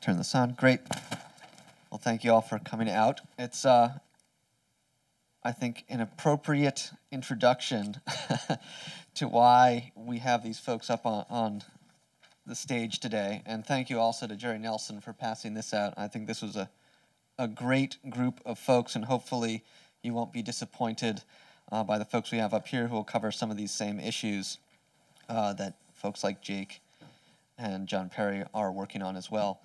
turn this on. Great. Well, thank you all for coming out. It's, I think, an appropriate introduction to why we have these folks up on the stage today. And thank you also to Jerry Nelson for passing this out. I think this was a great group of folks, and hopefully you won't be disappointed by the folks we have up here who will cover some of these same issues that folks like Jake and John Perry are working on as well.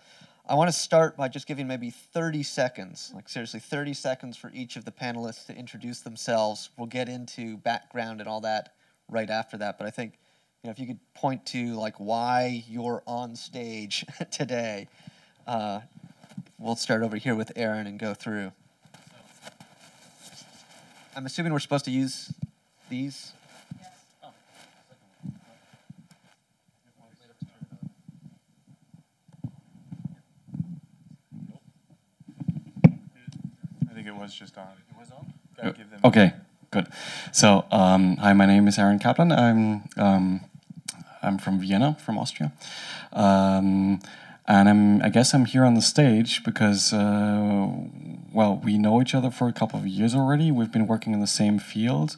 I want to start by just giving maybe 30 seconds, like seriously 30 seconds for each of the panelists to introduce themselves. We'll get into background and all that right after that, but I think if you could point to like why you're on stage today. We'll start over here with Aaron and go through. I'm assuming we're supposed to use these? Yes. Oh. I think it was just on. It was on? Okay, good. So, hi, my name is Aaron Kaplan. I'm from Vienna, from Austria. And I guess I'm here on the stage because, well, we know each other for a couple of years already. We've been working in the same field,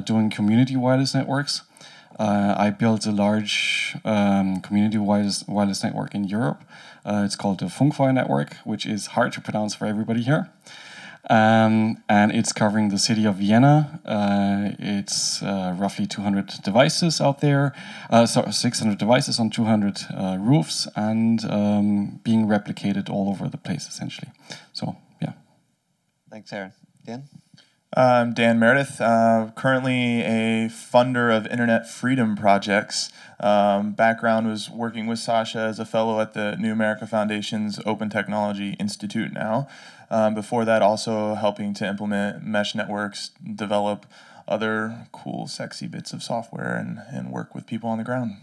doing community wireless networks. I built a large community wireless network in Europe. It's called the Confine network, which is hard to pronounce for everybody here. And it's covering the city of Vienna. It's roughly 200 devices out there, 600 devices on 200 roofs, and being replicated all over the place, essentially. So, yeah. Thanks, Aaron. Dan? I'm Dan Meredith, currently a funder of Internet Freedom Projects. Background was working with Sascha as a fellow at the New America Foundation's Open Technology Institute now. Before that, also helping to implement mesh networks, develop other cool, sexy bits of software, and work with people on the ground.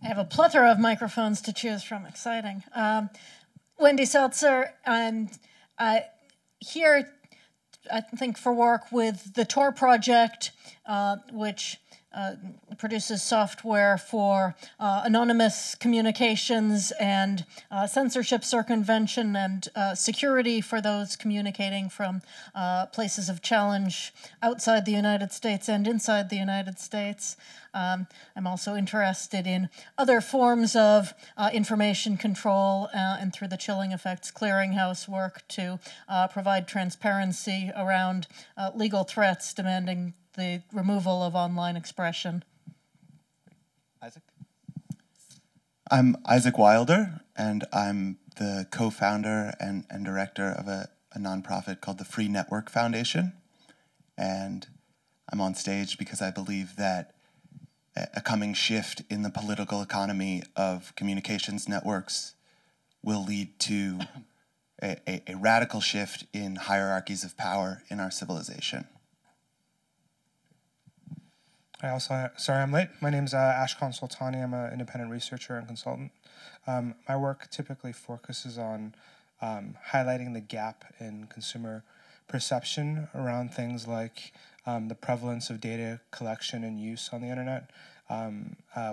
I have a plethora of microphones to choose from. Exciting. Wendy Seltzer, and here, I think, for work with the Tor project, which produces software for anonymous communications and censorship circumvention and security for those communicating from places of challenge outside the United States and inside the United States. I'm also interested in other forms of information control and through the Chilling Effects Clearinghouse work to provide transparency around legal threats demanding the removal of online expression. Isaac? I'm Isaac Wilder, and I'm the co-founder and director of a nonprofit called the Free Network Foundation. And I'm on stage because I believe that a coming shift in the political economy of communications networks will lead to a radical shift in hierarchies of power in our civilization. Sorry I'm late. My name is Ashkan Soltani. I'm an independent researcher and consultant. My work typically focuses on highlighting the gap in consumer perception around things like the prevalence of data collection and use on the internet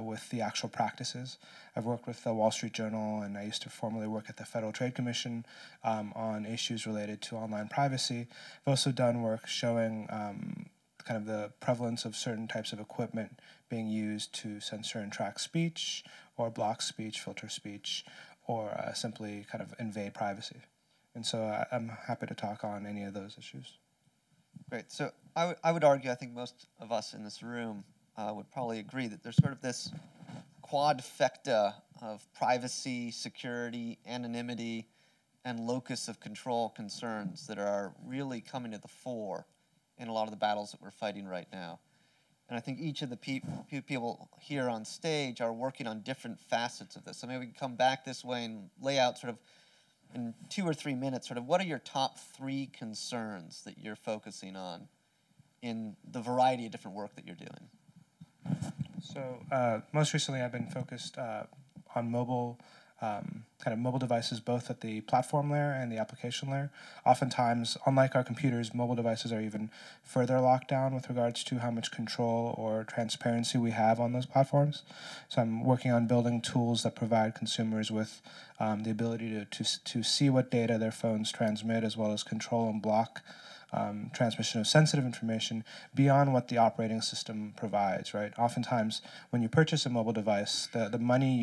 with the actual practices. I've worked with the Wall Street Journal, and I used to formerly work at the Federal Trade Commission on issues related to online privacy. I've also done work showing kind of the prevalence of certain types of equipment being used to censor and track speech, or block speech, filter speech, or simply kind of invade privacy. And so I'm happy to talk on any of those issues. Great. So I would argue, I think most of us in this room would probably agree that there's sort of this quadfecta of privacy, security, anonymity, and locus of control concerns that are really coming to the fore in a lot of the battles that we're fighting right now. And I think each of the people here on stage are working on different facets of this. So maybe we can come back this way and lay out sort of in 2 or 3 minutes, sort of what are your top 3 concerns that you're focusing on in the variety of different work that you're doing? So most recently I've been focused on mobile kind of mobile devices both at the platform layer and the application layer. Oftentimes, unlike our computers, mobile devices are even further locked down with regards to how much control or transparency we have on those platforms. So I'm working on building tools that provide consumers with the ability to see what data their phones transmit, as well as control and block transmission of sensitive information beyond what the operating system provides, right? Oftentimes, when you purchase a mobile device, the money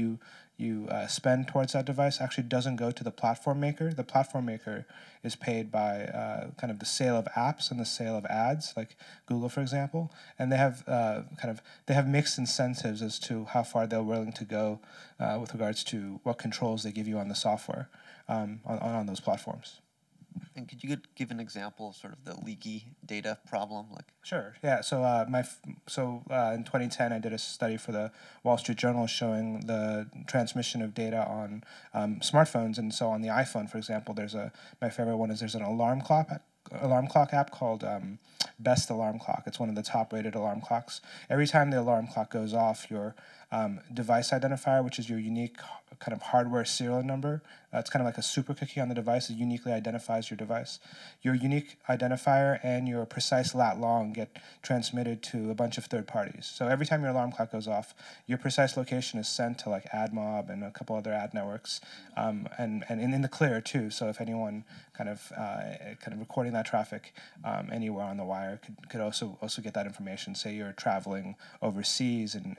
you spend towards that device actually doesn't go to the platform maker. The platform maker is paid by kind of the sale of apps and the sale of ads, like Google, for example, and they have mixed incentives as to how far they're willing to go with regards to what controls they give you on the software on those platforms. And could you give an example of sort of the leaky data problem? Like, sure, yeah. So in 2010, I did a study for the Wall Street Journal showing the transmission of data on smartphones. And so on the iPhone, for example, my favorite one is there's an alarm clock app called Best Alarm Clock. It's one of the top-rated alarm clocks. Every time the alarm clock goes off, your device identifier, which is your unique kind of hardware serial number, it's kind of like a super cookie on the device. It uniquely identifies your device. Your unique identifier and your precise lat long get transmitted to a bunch of third parties. So every time your alarm clock goes off, your precise location is sent to like AdMob and a couple other ad networks, and in the clear too. So if anyone kind of recording that traffic anywhere on the wire could also get that information. Say you're traveling overseas in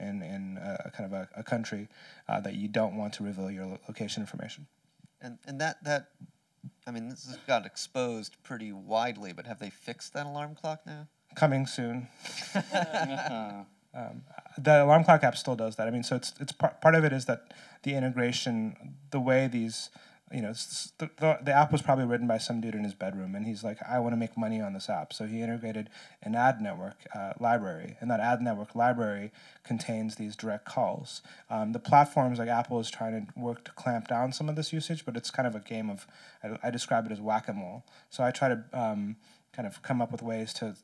kind of a country that you don't want to reveal your location information. And that I mean, this has got exposed pretty widely, but have they fixed that alarm clock now? Coming soon. The alarm clock app still does that. I mean, so it's part of it is that the integration, the way these, the app was probably written by some dude in his bedroom, and he's like, I want to make money on this app. So he integrated an ad network library, and that ad network library contains these direct calls. The platforms like Apple is trying to work to clamp down some of this usage, but it's kind of a game of, I describe it as whack-a-mole. So I try to kind of come up with ways to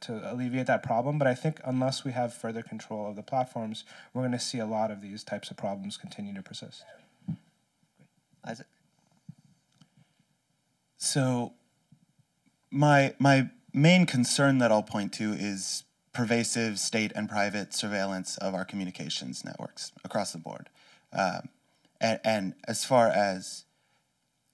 alleviate that problem, but I think unless we have further control of the platforms, we're going to see a lot of these types of problems continue to persist. Isaac? So my main concern that I'll point to is pervasive state and private surveillance of our communications networks across the board. And as far as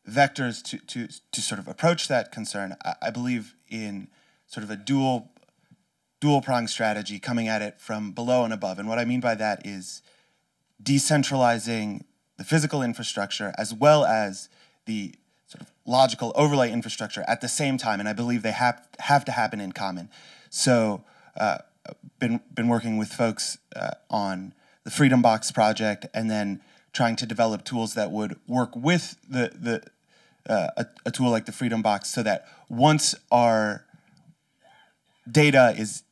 vectors to sort of approach that concern, I believe in sort of a dual-pronged strategy coming at it from below and above. And what I mean by that is decentralizing the physical infrastructure as well as the sort of logical overlay infrastructure at the same time, and I believe they have to happen in common. So, been working with folks on the Freedom Box project, and then trying to develop tools that would work with a tool like the Freedom Box, so that once our data is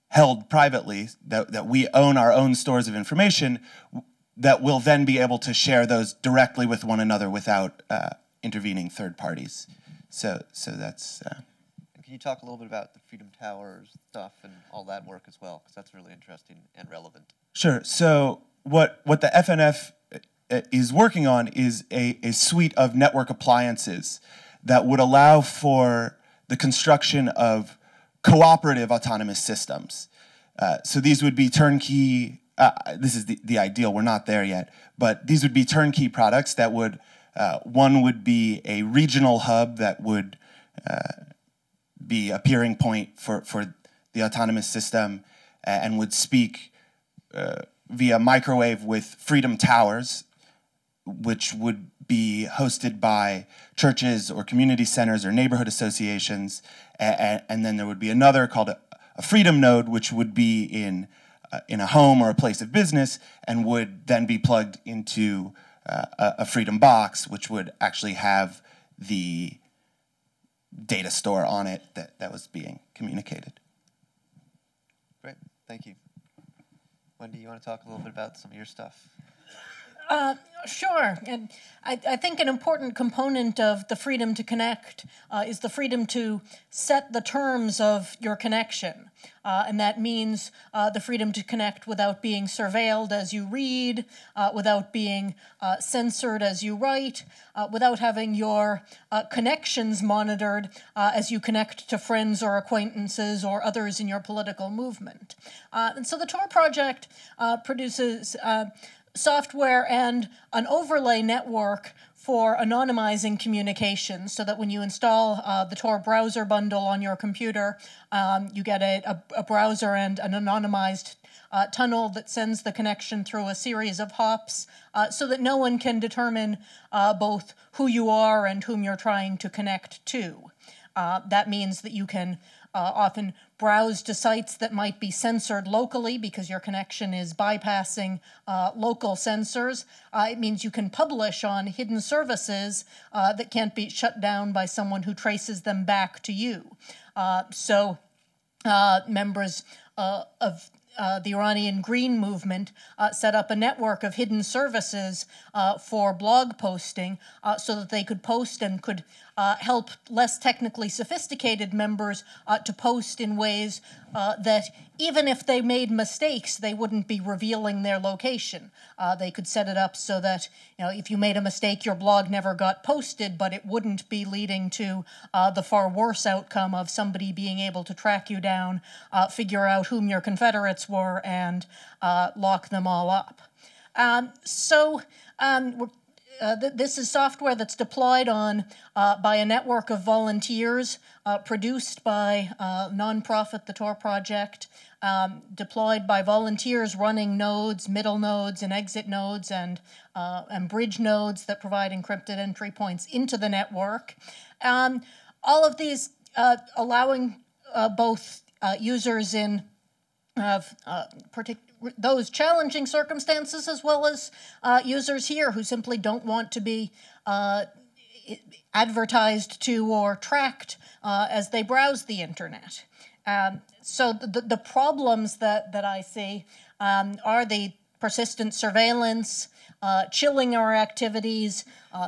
held privately, that we own our own stores of information, that we'll then be able to share those directly with one another without intervening third parties. So that's. Can you talk a little bit about the Freedom Towers stuff and all that work as well? Because that's really interesting and relevant. Sure. So what the FNF is working on is a suite of network appliances that would allow for the construction of cooperative autonomous systems. So these would be turnkey. This is the ideal. We're not there yet, but these would be turnkey products that would. One would be a regional hub that would be a peering point for the autonomous system, and would speak via microwave with Freedom Towers, which would be hosted by churches or community centers or neighborhood associations, and then there would be another called a Freedom Node, which would be in a home or a place of business, and would then be plugged into a Freedom Box, which would actually have the data store on it that was being communicated. Great, thank you. Wendy, you want to talk a little bit about some of your stuff? Sure. And I think an important component of the freedom to connect is the freedom to set the terms of your connection. And that means the freedom to connect without being surveilled as you read, without being censored as you write, without having your connections monitored as you connect to friends or acquaintances or others in your political movement. And so the Tor project produces software and an overlay network for anonymizing communications, so that when you install the Tor browser bundle on your computer, you get a browser and an anonymized tunnel that sends the connection through a series of hops, so that no one can determine both who you are and whom you're trying to connect to. That means that you can often browse to sites that might be censored locally because your connection is bypassing local censors. It means you can publish on hidden services that can't be shut down by someone who traces them back to you. So members of the Iranian Green Movement set up a network of hidden services for blog posting so that they could post and could help less technically sophisticated members to post in ways that even if they made mistakes, they wouldn't be revealing their location. They could set it up so that, if you made a mistake, your blog never got posted, but it wouldn't be leading to the far worse outcome of somebody being able to track you down, figure out whom your Confederates were, and lock them all up. This is software that's deployed by a network of volunteers, produced by nonprofit The Tor Project, deployed by volunteers running nodes, middle nodes, and exit nodes, and bridge nodes that provide encrypted entry points into the network. All of these allowing both users in those challenging circumstances, as well as users here who simply don't want to be advertised to or tracked as they browse the internet. So the problems that I see are the persistent surveillance, chilling our activities,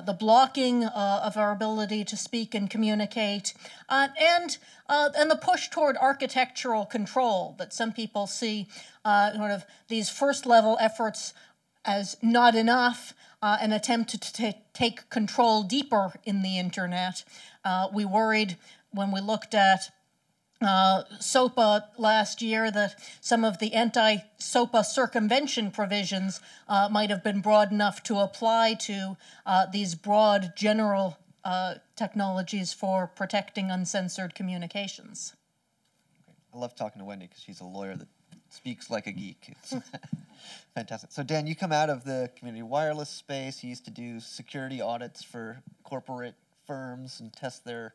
the blocking of our ability to speak and communicate, and the push toward architectural control that some people see sort of these first-level efforts as not enough, an attempt to take control deeper in the internet. We worried when we looked at SOPA last year that some of the anti-SOPA circumvention provisions might have been broad enough to apply to these broad general technologies for protecting uncensored communications. I love talking to Wendy because she's a lawyer that speaks like a geek. It's fantastic. So Dan, you come out of the community wireless space. You used to do security audits for corporate firms and test their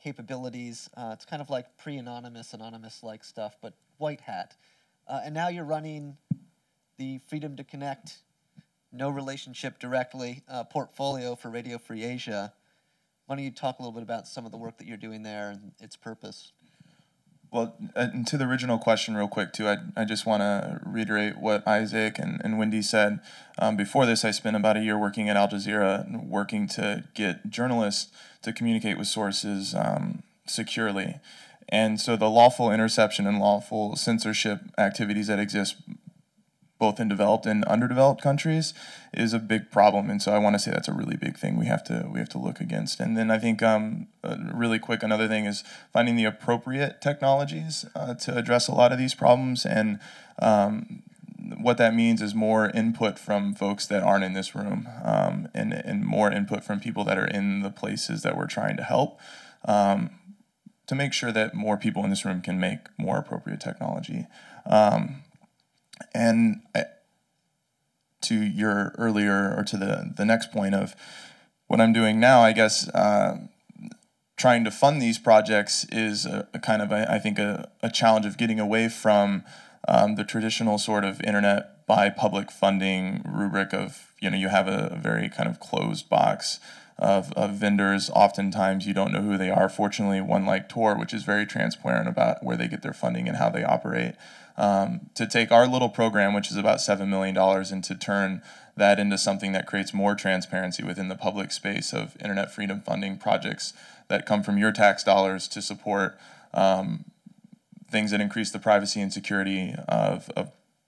capabilities. It's kind of like pre-anonymous, anonymous-like stuff, but white hat. And now you're running the Freedom to Connect, no relationship directly portfolio for Radio Free Asia. Why don't you talk a little bit about some of the work that you're doing there and its purpose? Well, and to the original question real quick, too, I just want to reiterate what Isaac and Wendy said. Before this, I spent about a year working at Al Jazeera, working to get journalists to communicate with sources securely. And so the lawful interception and lawful censorship activities that exist both in developed and underdeveloped countries is a big problem, and so I want to say that's a really big thing we have to look against. And then I think really quick, another thing is finding the appropriate technologies to address a lot of these problems, and what that means is more input from folks that aren't in this room, and more input from people that are in the places that we're trying to help, to make sure that more people in this room can make more appropriate technology. And to your earlier, or to the next point of what I'm doing now, I guess trying to fund these projects is a kind of, I think, a challenge of getting away from the traditional sort of internet by public funding rubric of, you have a very kind of closed box of vendors. Oftentimes you don't know who they are. Fortunately, one like Tor, which is very transparent about where they get their funding and how they operate, to take our little program, which is about $7 million, and to turn that into something that creates more transparency within the public space of internet freedom funding projects that come from your tax dollars to support things that increase the privacy and security of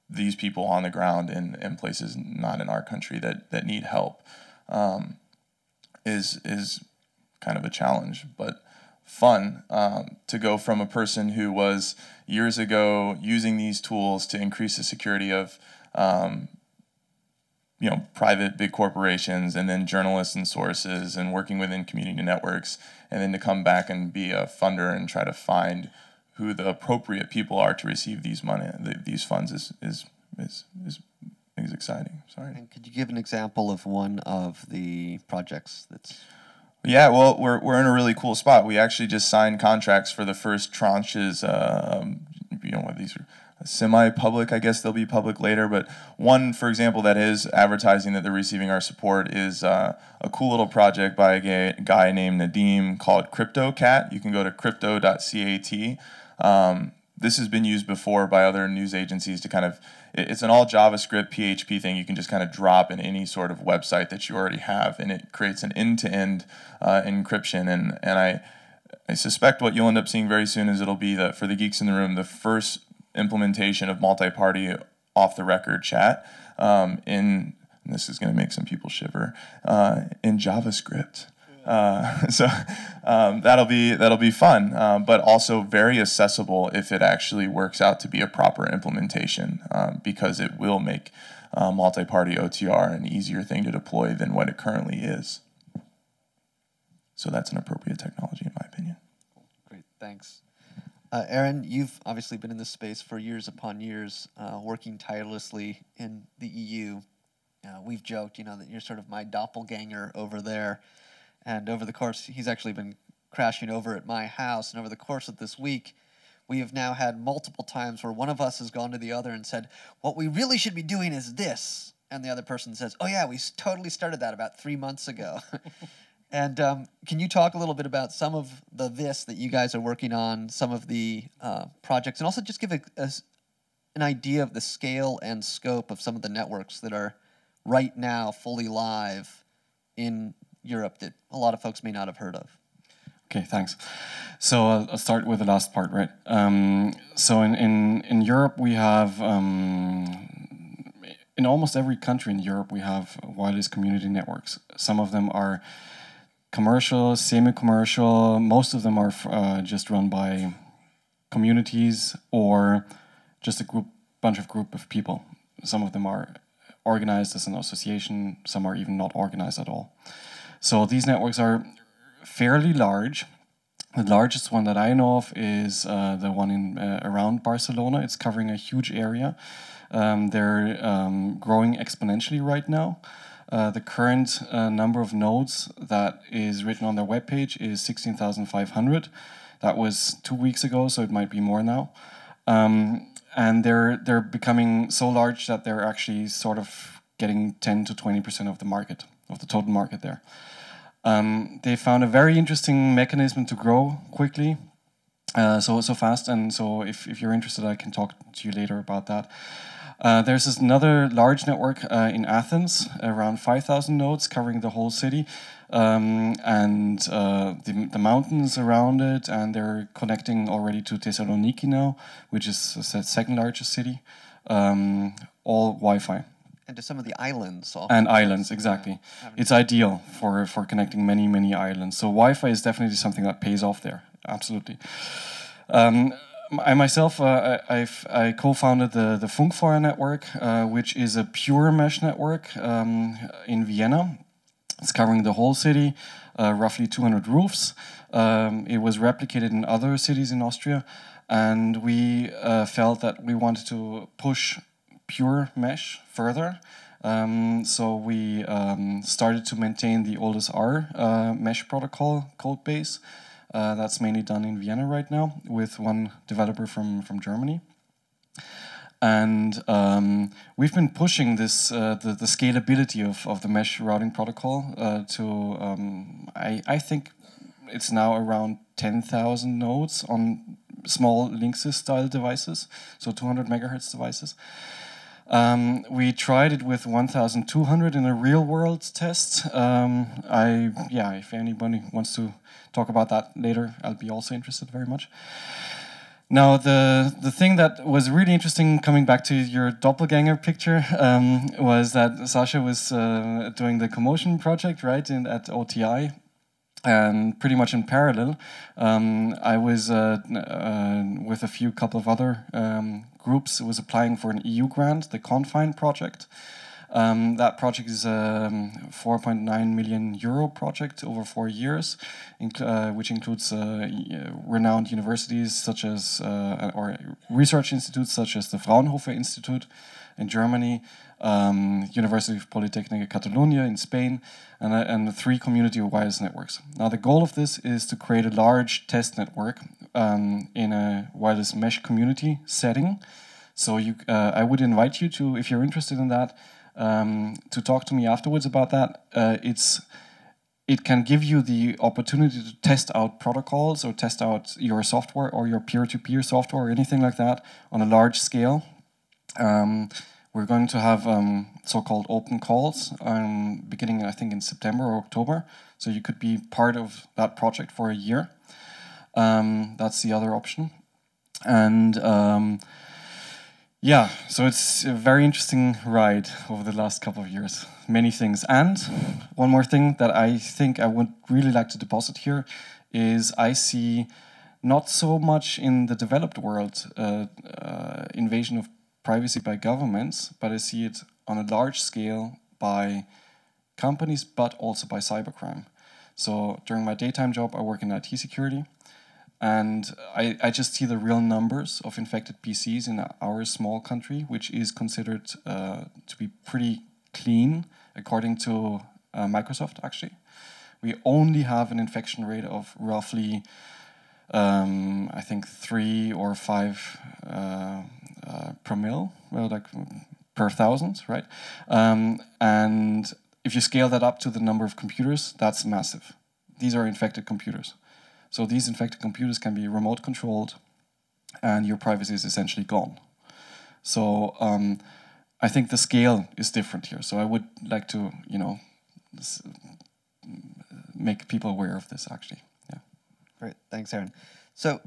these people on the ground in places not in our country that need help, is kind of a challenge, but fun to go from a person who was years ago using these tools to increase the security of private big corporations, and then journalists and sources, and working within community networks, and then to come back and be a funder and try to find who the appropriate people are to receive these funds is exciting. Sorry. And could you give an example of one of the projects that's? Yeah, well, we're in a really cool spot. We actually just signed contracts for the first tranches. These are semi-public. I guess they'll be public later. But one, for example, that is advertising that they're receiving our support is a cool little project by a guy named Nadeem called CryptoCat. You can go to crypto.cat. This has been used before by other news agencies to kind of, it's an all JavaScript PHP thing you can just kind of drop in any sort of website that you already have, and it creates an end-to-end encryption. And I suspect what you'll end up seeing very soon is it'll be, for the geeks in the room, the first implementation of multi-party off-the-record chat and this is going to make some people shiver, in JavaScript. So that'll be fun, but also very accessible if it actually works out to be a proper implementation, because it will make multi-party OTR an easier thing to deploy than what it currently is. So that's an appropriate technology, in my opinion. Great, thanks. Aaron, you've obviously been in this space for years upon years, working tirelessly in the EU. We've joked, that you're sort of my doppelganger over there. And over the course, he's actually been crashing over at my house. And over the course of this week, we have now had multiple times where one of us has gone to the other and said, what we really should be doing is this. And the other person says, oh yeah, we totally started that about 3 months ago. And can you talk a little bit about some of this that you guys are working on, some of the projects, and also just give an idea of the scale and scope of some of the networks that are right now fully live in Europe that a lot of folks may not have heard of? Okay, thanks. So I'll start with the last part, right? So in Europe, we have, in almost every country in Europe, we have wireless community networks. Some of them are commercial, semi-commercial. Most of them are just run by communities or just a bunch of people. Some of them are organized as an association. Some are even not organized at all. So these networks are fairly large. The largest one that I know of is the one in around Barcelona. It's covering a huge area. They're growing exponentially right now. The current number of nodes that is written on their webpage is 16,500. That was 2 weeks ago, so it might be more now. And they're becoming so large that they're actually sort of getting 10 to 20% of the market, of the total market there. They found a very interesting mechanism to grow quickly, so fast. And so if you're interested, I can talk to you later about that. There's another large network in Athens, around 5,000 nodes covering the whole city, and the mountains around it, and they're connecting already to Thessaloniki now, which is the second largest city, all Wi-Fi. And to some of the islands also. And islands, exactly. It's ideal for connecting many islands. So Wi-Fi is definitely something that pays off there, absolutely. I myself, I co-founded the Funkfeuer network, which is a pure mesh network in Vienna. It's covering the whole city, roughly 200 roofs. It was replicated in other cities in Austria, and we felt that we wanted to push pure mesh further. So we started to maintain the oldest R mesh protocol code base. That's mainly done in Vienna right now with one developer from Germany. And we've been pushing this the scalability of the mesh routing protocol to I think it's now around 10,000 nodes on small Linksys style devices, so 200 megahertz devices. We tried it with 1,200 in a real world test. If anybody wants to talk about that later, I'll be also interested very much. Now, the thing that was really interesting, coming back to your doppelganger picture, was that Sascha was doing the Commotion project, right, at OTI. And pretty much in parallel, I was with a couple of other groups, was applying for an EU grant, the Confine project. That project is a 4.9 million euro project over 4 years, which includes renowned universities such as, or research institutes such as the Fraunhofer Institute in Germany, University of Polytechnic Catalonia in Spain, and 3 community wireless networks. Now, the goal of this is to create a large test network in a wireless mesh community setting. So I would invite you to, if you're interested in that, to talk to me afterwards about that. It can give you the opportunity to test out protocols or test out your software or your peer-to-peer software or anything like that on a large scale. We're going to have so-called open calls beginning, I think, in September or October. So you could be part of that project for a year. That's the other option. And yeah, so it's a very interesting ride over the last couple of years. Many things. And one more thing that I think I would really like to deposit here is I see not so much in the developed world invasion of privacy by governments, but I see it on a large scale by companies, but also by cybercrime. So during my daytime job, I work in IT security. And I just see the real numbers of infected PCs in our small country, which is considered to be pretty clean, according to Microsoft, actually. We only have an infection rate of roughly, I think, 3 or 5 per mil, well, like per thousand, right? And if you scale that up to the number of computers, that's massive. These are infected computers. So these infected computers can be remote controlled, and your privacy is essentially gone. So I think the scale is different here. So I would like to, make people aware of this, actually. Yeah. Great, thanks, Aaron. So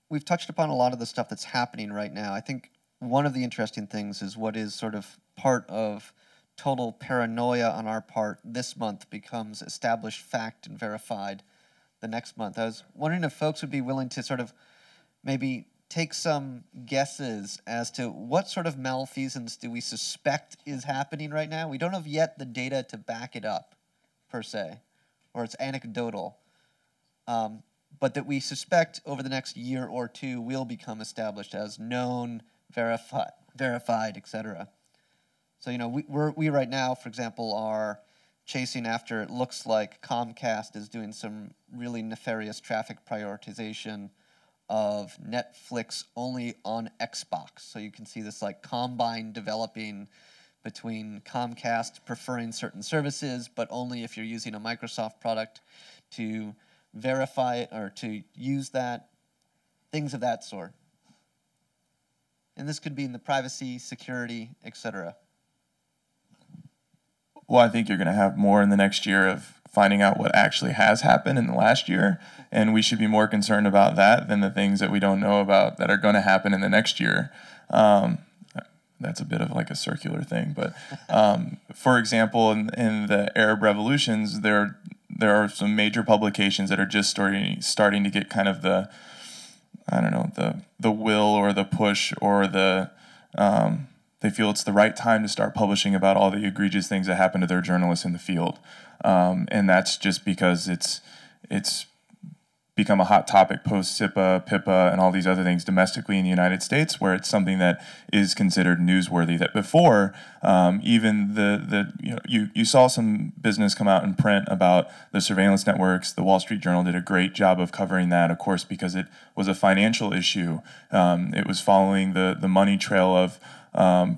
we've touched upon a lot of the stuff that's happening right now. I think one of the interesting things is what is sort of part of total paranoia on our part this month becomes established fact and verified the next month. I was wondering if folks would be willing to sort of maybe take some guesses as to what sort of malfeasance do we suspect is happening right now. We don't have yet the data to back it up, per se, or it's anecdotal, but that we suspect over the next year or two will become established as known, verified, etc. So, we right now, for example, are chasing after, it looks like Comcast is doing some really nefarious traffic prioritization of Netflix only on Xbox. So you can see this like combine developing between Comcast preferring certain services, but only if you're using a Microsoft product to verify it or to use that, things of that sort. And this could be in the privacy, security, etc. Well, I think you're going to have more in the next year of finding out what actually has happened in the last year, and we should be more concerned about that than the things that we don't know about that are going to happen in the next year. That's a bit of like a circular thing, but for example, in the Arab revolutions, there are some major publications that are just starting to get kind of the, I don't know, the will or the push or the they feel it's the right time to start publishing about all the egregious things that happen to their journalists in the field. And that's just because it's become a hot topic post-SIPA, PIPA, and all these other things domestically in the United States, where it's something that is considered newsworthy. That before, even you saw some business come out in print about the surveillance networks. The Wall Street Journal did a great job of covering that, of course, because it was a financial issue. It was following the money trail of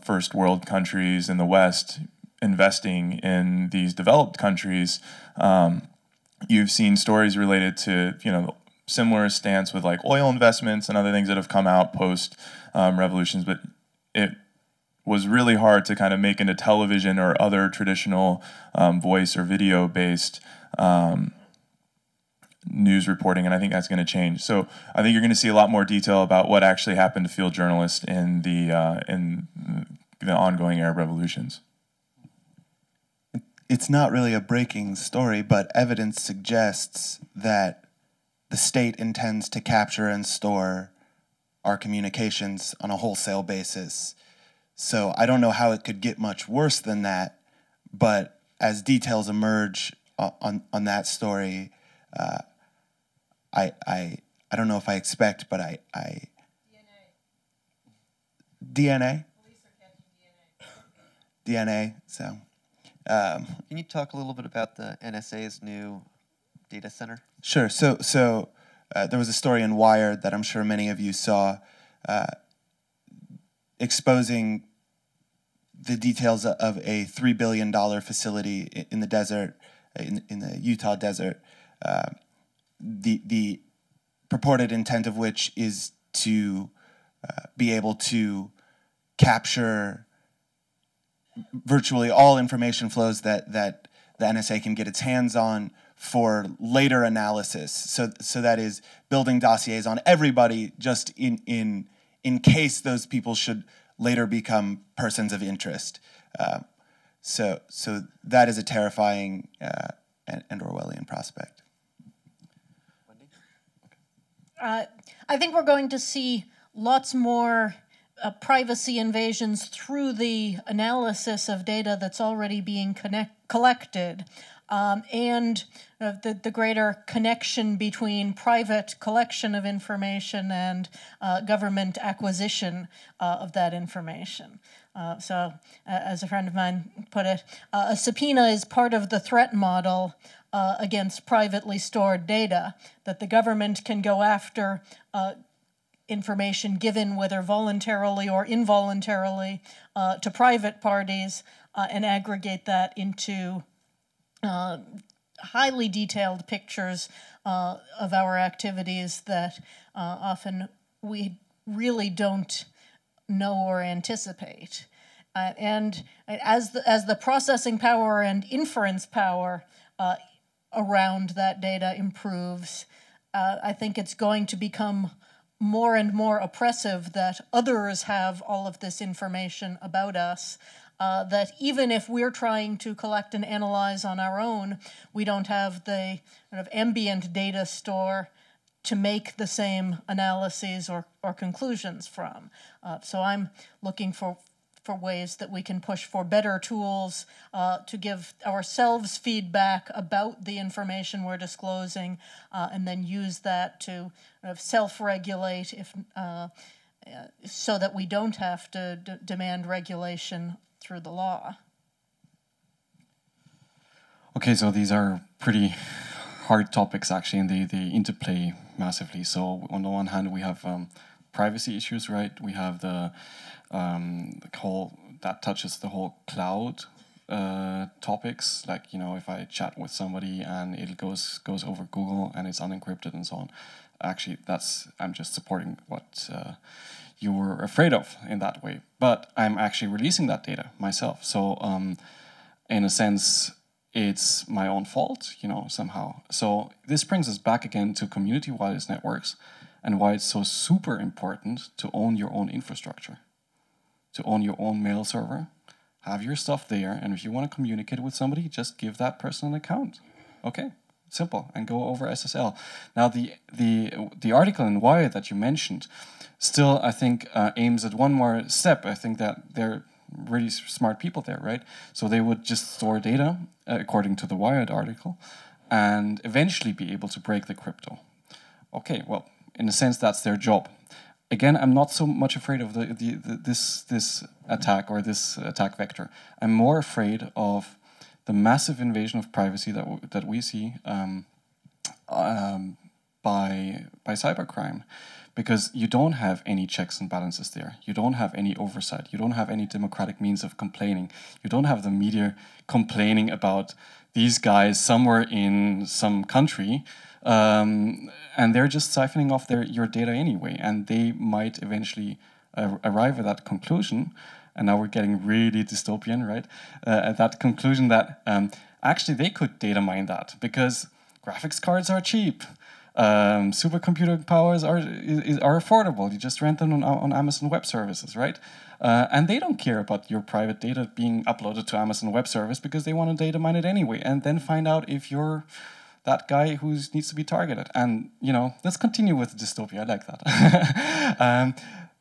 first world countries in the West investing in these developed countries. You've seen stories related to, similar stance with like oil investments and other things that have come out post revolutions, but it was really hard to kind of make into television or other traditional voice or video based news reporting, and I think that's going to change. So I think you're going to see a lot more detail about what actually happened to field journalists in the ongoing Arab revolutions. It's not really a breaking story, but evidence suggests that the state intends to capture and store our communications on a wholesale basis. So I don't know how it could get much worse than that, but as details emerge on that story, I don't know if I expect, but I DNA. Police are catching DNA. So, can you talk a little bit about the NSA's new data center? Sure. So there was a story in Wired that I'm sure many of you saw, exposing the details of a $3 billion facility in the desert, in the Utah desert. The purported intent of which is to be able to capture virtually all information flows that the NSA can get its hands on for later analysis. So that is building dossiers on everybody, just in case those people should later become persons of interest. So that is a terrifying and Orwellian prospect. I think we're going to see lots more privacy invasions through the analysis of data that's already being collected, and the greater connection between private collection of information and government acquisition of that information. So, as a friend of mine put it, a subpoena is part of the threat model against privately stored data, that the government can go after information given, whether voluntarily or involuntarily, to private parties and aggregate that into highly detailed pictures of our activities that often we really don't know or anticipate. And as the processing power and inference power around that data improves, I think it's going to become more and more oppressive that others have all of this information about us, that even if we're trying to collect and analyze on our own, we don't have the kind of ambient data store to make the same analyses or conclusions from. So I'm looking for ways that we can push for better tools to give ourselves feedback about the information we're disclosing, and then use that to kind of self-regulate so that we don't have to demand regulation through the law. Okay, so these are pretty hard topics actually, and they interplay massively. So on the one hand, we have privacy issues, right? We have the whole that touches the whole cloud topics, like, you know, if I chat with somebody and it goes over Google and it's unencrypted and so on. Actually, I'm just supporting what you were afraid of in that way. But I'm actually releasing that data myself. So in a sense, it's my own fault, you know, somehow. So this brings us back again to community wireless networks and why it's so super important to own your own infrastructure, to own your own mail server, have your stuff there, and if you want to communicate with somebody, just give that person an account. Okay, simple, and go over SSL. Now, the article in Wired that you mentioned still, I think, aims at one more step. I think that they're really smart people there, right? So they would just store data, according to the Wired article, and eventually be able to break the crypto. Okay, well, in a sense, that's their job. Again, I'm not so much afraid of this attack or this attack vector. I'm more afraid of the massive invasion of privacy that we see by cybercrime, because you don't have any checks and balances there. You don't have any oversight. You don't have any democratic means of complaining. You don't have the media complaining about these guys somewhere in some country, and they're just siphoning off your data anyway, and they might eventually arrive at that conclusion. And now we're getting really dystopian, right? At that conclusion that actually they could data mine that because graphics cards are cheap. Supercomputer powers are affordable. You just rent them on Amazon Web Services, right? And they don't care about your private data being uploaded to Amazon Web Service because they want to data mine it anyway, and then find out if you're that guy who needs to be targeted. And let's continue with dystopia. I like that.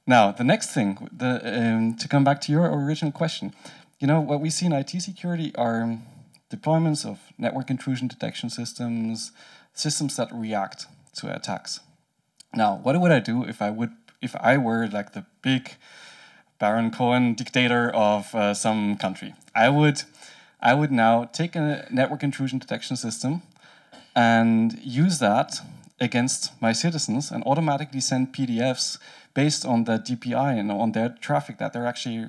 Now, the next thing, to come back to your original question, what we see in IT security are deployments of network intrusion detection systems that react to attacks. Now, what would I do if I were like the big Baron Cohen dictator of some country? I would now take a network intrusion detection system and use that against my citizens and automatically send PDFs based on the DPI and on their traffic that they're actually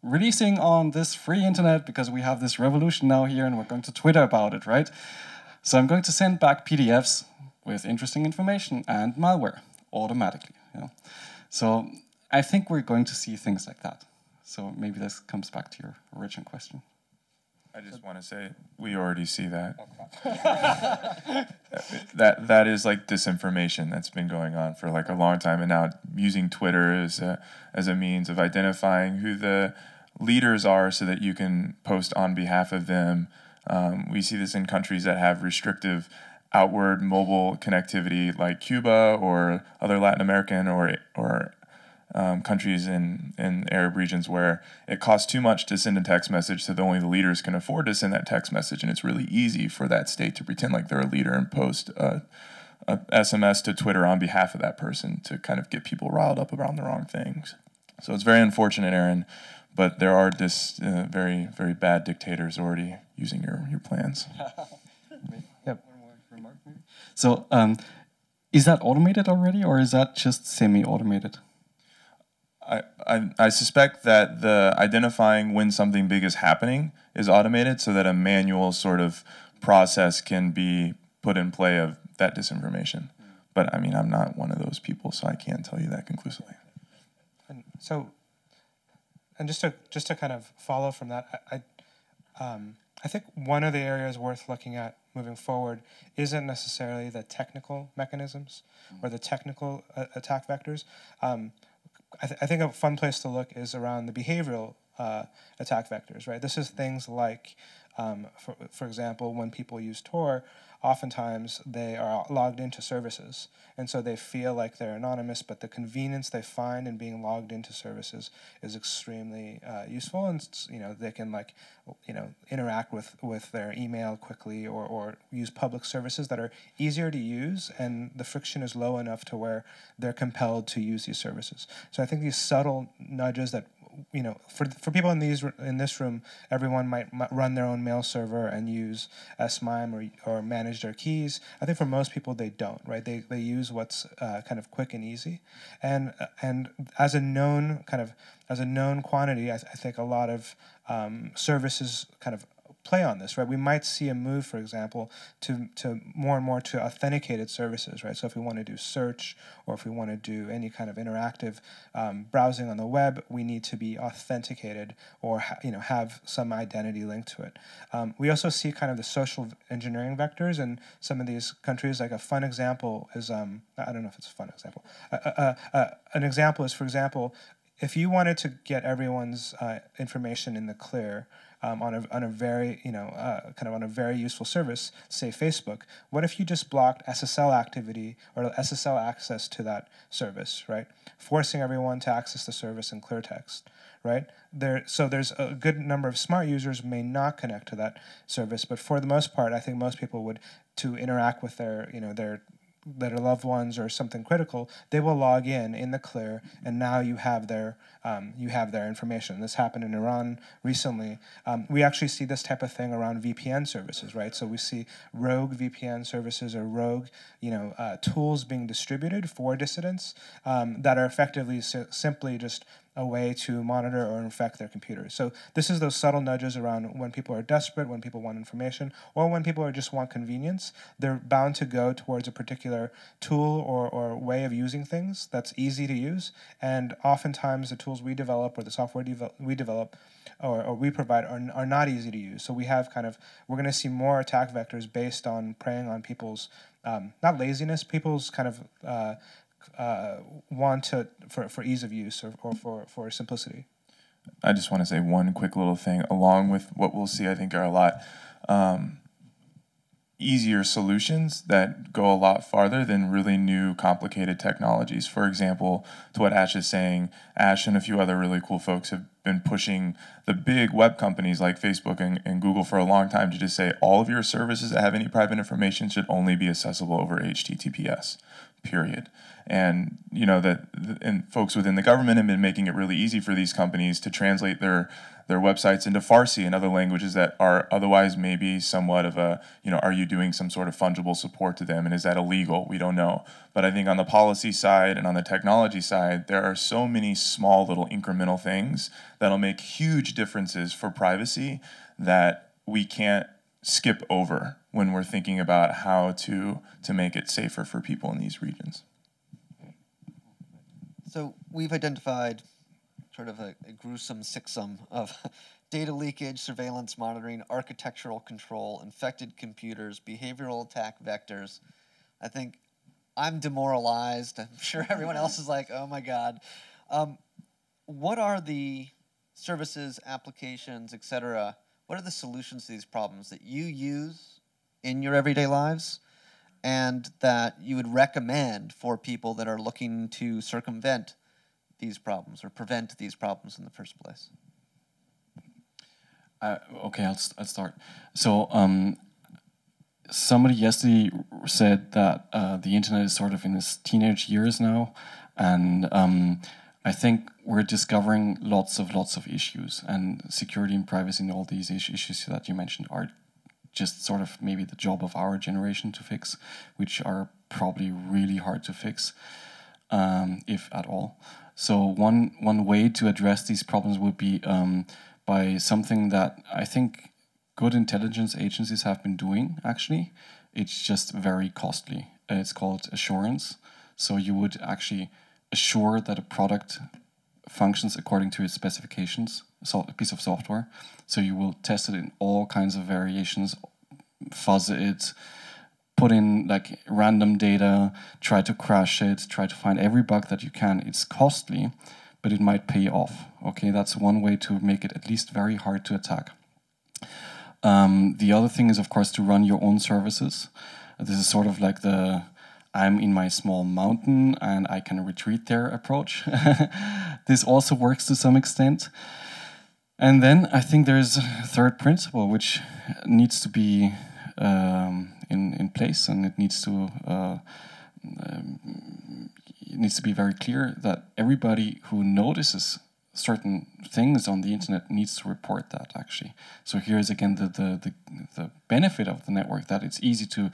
releasing on this free internet because we have this revolution now here and we're going to Twitter about it, right? So I'm going to send back PDFs with interesting information and malware automatically. So I think we're going to see things like that. So maybe this comes back to your original question. I just want to say we already see that. that is like disinformation that's been going on for like a long time, and now using Twitter as a means of identifying who the leaders are so that you can post on behalf of them. We see this in countries that have restrictive outward mobile connectivity, like Cuba or other Latin American or countries in Arab regions where it costs too much to send a text message, so that only the leaders can afford to send that text message, and it's really easy for that state to pretend like they're a leader and post a SMS to Twitter on behalf of that person to kind of get people riled up around the wrong things. So it's very unfortunate, Aaron, but there are very, very bad dictators already using your plans. Yep. One more remark, maybe? So is that automated already, or is that just semi-automated? I suspect that the identifying when something big is happening is automated so that a manual sort of process can be put in play of that disinformation. But I mean, I'm not one of those people, so I can't tell you that conclusively. And so, and just to kind of follow from that, I think one of the areas worth looking at moving forward isn't necessarily the technical mechanisms or the technical attack vectors. I think a fun place to look is around the behavioral attack vectors, right? This is things like, for example, when people use Tor, oftentimes they are logged into services, and so they feel like they're anonymous, but the convenience they find in being logged into services is extremely useful, and they can interact with their email quickly or use public services that are easier to use, and the friction is low enough to where they're compelled to use these services. So I think these subtle nudges that for people in this room, everyone might run their own mail server and use SMIME or manage their keys. I think for most people they don't, right? They use what's kind of quick and easy, and as a known quantity, I think a lot of services kind of play on this, right? We might see a move, for example, to more and more to authenticated services, right? So if we want to do search or if we want to do any kind of interactive browsing on the web, we need to be authenticated or have some identity linked to it. We also see kind of the social engineering vectors in some of these countries. Like a fun example is, I don't know if it's a fun example. An example is, for example, if you wanted to get everyone's information in the clear, on a very on a very useful service, say Facebook, what if you just blocked SSL activity or SSL access to that service, right? Forcing everyone to access the service in clear text, right? So there's a good number of smart users may not connect to that service, but for the most part, I think most people would, to interact with their loved ones or something critical, they will log in the clear, and now you have their information. This happened in Iran recently. We actually see this type of thing around VPN services, right? So we see rogue VPN services or rogue, tools being distributed for dissidents that are effectively simply just a way to monitor or infect their computers. So this is those subtle nudges around when people are desperate, when people want information, or when people just want convenience. They're bound to go towards a particular tool or way of using things that's easy to use. And oftentimes the tools we develop or the software we develop or we provide are not easy to use. So we're going to see more attack vectors based on preying on people's, not laziness, people's kind of want for ease of use or for simplicity. I just want to say one quick little thing, along with what we'll see, I think are a lot easier solutions that go a lot farther than really new complicated technologies. For example, to what Ash is saying, Ash and a few other really cool folks have been pushing the big web companies like Facebook and Google for a long time to just say all of your services that have any private information should only be accessible over HTTPS, period. And and folks within the government have been making it really easy for these companies to translate their websites into Farsi and other languages that are otherwise maybe somewhat of a, are you doing some sort of fungible support to them, and is that illegal? We don't know. But I think on the policy side and on the technology side, there are so many small little incremental things that'll make huge differences for privacy that we can't skip over when we're thinking about how to make it safer for people in these regions. So we've identified sort of a gruesome sixum of data leakage, surveillance monitoring, architectural control, infected computers, behavioral attack vectors. I think I'm demoralized. I'm sure everyone else is like, oh my God. What are the services, applications, et cetera? What are the solutions to these problems that you use in your everyday lives and that you would recommend for people that are looking to circumvent these problems or prevent these problems in the first place? Okay, I'll start. So somebody yesterday said that the internet is sort of in its teenage years now, and I think we're discovering lots of issues, and security and privacy and all these issues that you mentioned are just sort of maybe the job of our generation to fix, which are probably really hard to fix, if at all. So one way to address these problems would be by something that I think good intelligence agencies have been doing, actually. It's just very costly. It's called assurance. So you would actually assure that a product functions according to its specifications, so a piece of software. So you will test it in all kinds of variations, fuzz it, put in like random data, try to crash it, try to find every bug that you can. It's costly, but it might pay off. Okay, that's one way to make it at least very hard to attack. The other thing is, of course, to run your own services. This is sort of like the I'm in my small mountain and I can retreat there approach. This also works to some extent. And then I think there's a third principle which needs to be in place, and it needs to be very clear that everybody who notices certain things on the internet needs to report that, actually. So here's again the benefit of the network, that it's easy to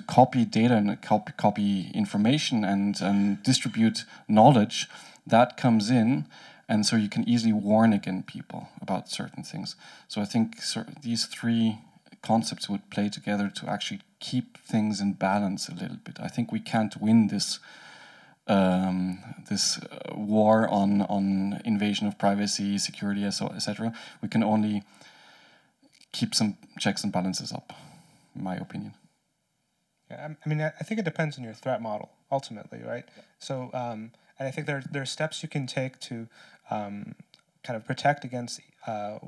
copy data and copy information and distribute knowledge that comes in, and so you can easily warn again people about certain things. So I think these three concepts would play together to actually keep things in balance a little bit. I think we can't win this war on invasion of privacy, security, etc. We can only keep some checks and balances up, in my opinion. Yeah, I mean, I think it depends on your threat model, ultimately, right? Yeah. So, and I think there are steps you can take to kind of protect against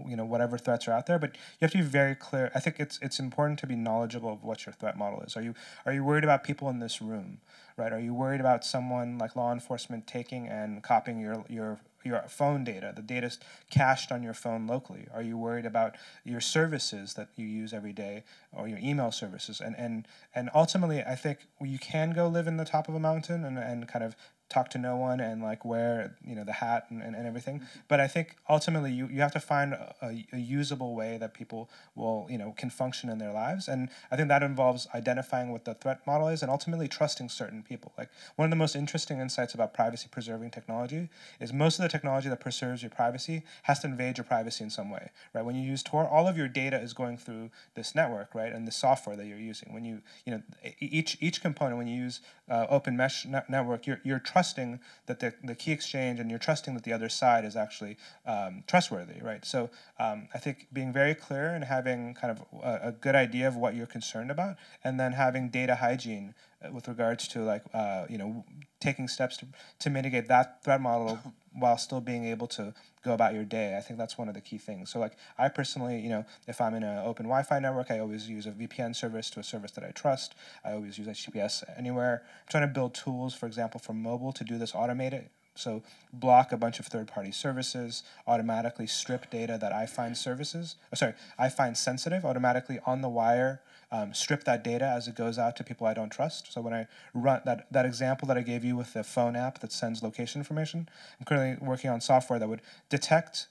whatever threats are out there, but you have to be very clear. I think it's important to be knowledgeable of what your threat model is. Are you worried about people in this room, right? Are you worried about someone like law enforcement taking and copying your phone data, the data's cached on your phone locally? Are you worried about your services that you use every day, or your email services? And ultimately, I think you can go live in the top of a mountain and kind of talk to no one and like wear the hat and everything. But I think ultimately you have to find a usable way that people will can function in their lives, and I think that involves identifying what the threat model is and ultimately trusting certain people. Like one of the most interesting insights about privacy preserving technology is most of the technology that preserves your privacy has to invade your privacy in some way, right? When you use Tor, all of your data is going through this network, right, and the software that you're using. When each component, when you use open mesh network, you're trusting that the key exchange, and you're trusting that the other side is actually trustworthy, right? So I think being very clear and having kind of a good idea of what you're concerned about, and then having data hygiene with regards to like taking steps to mitigate that threat model while still being able to go about your day. I think that's one of the key things. So like I personally, if I'm in an open Wi-Fi network, I always use a VPN service to a service that I trust. I always use HTTPS anywhere. I'm trying to build tools, for example, for mobile to do this automated. So block a bunch of third-party services, automatically strip data that I find sensitive, automatically on the wire, strip that data as it goes out to people I don't trust. So when I run that example that I gave you with the phone app that sends location information, I'm currently working on software that would detect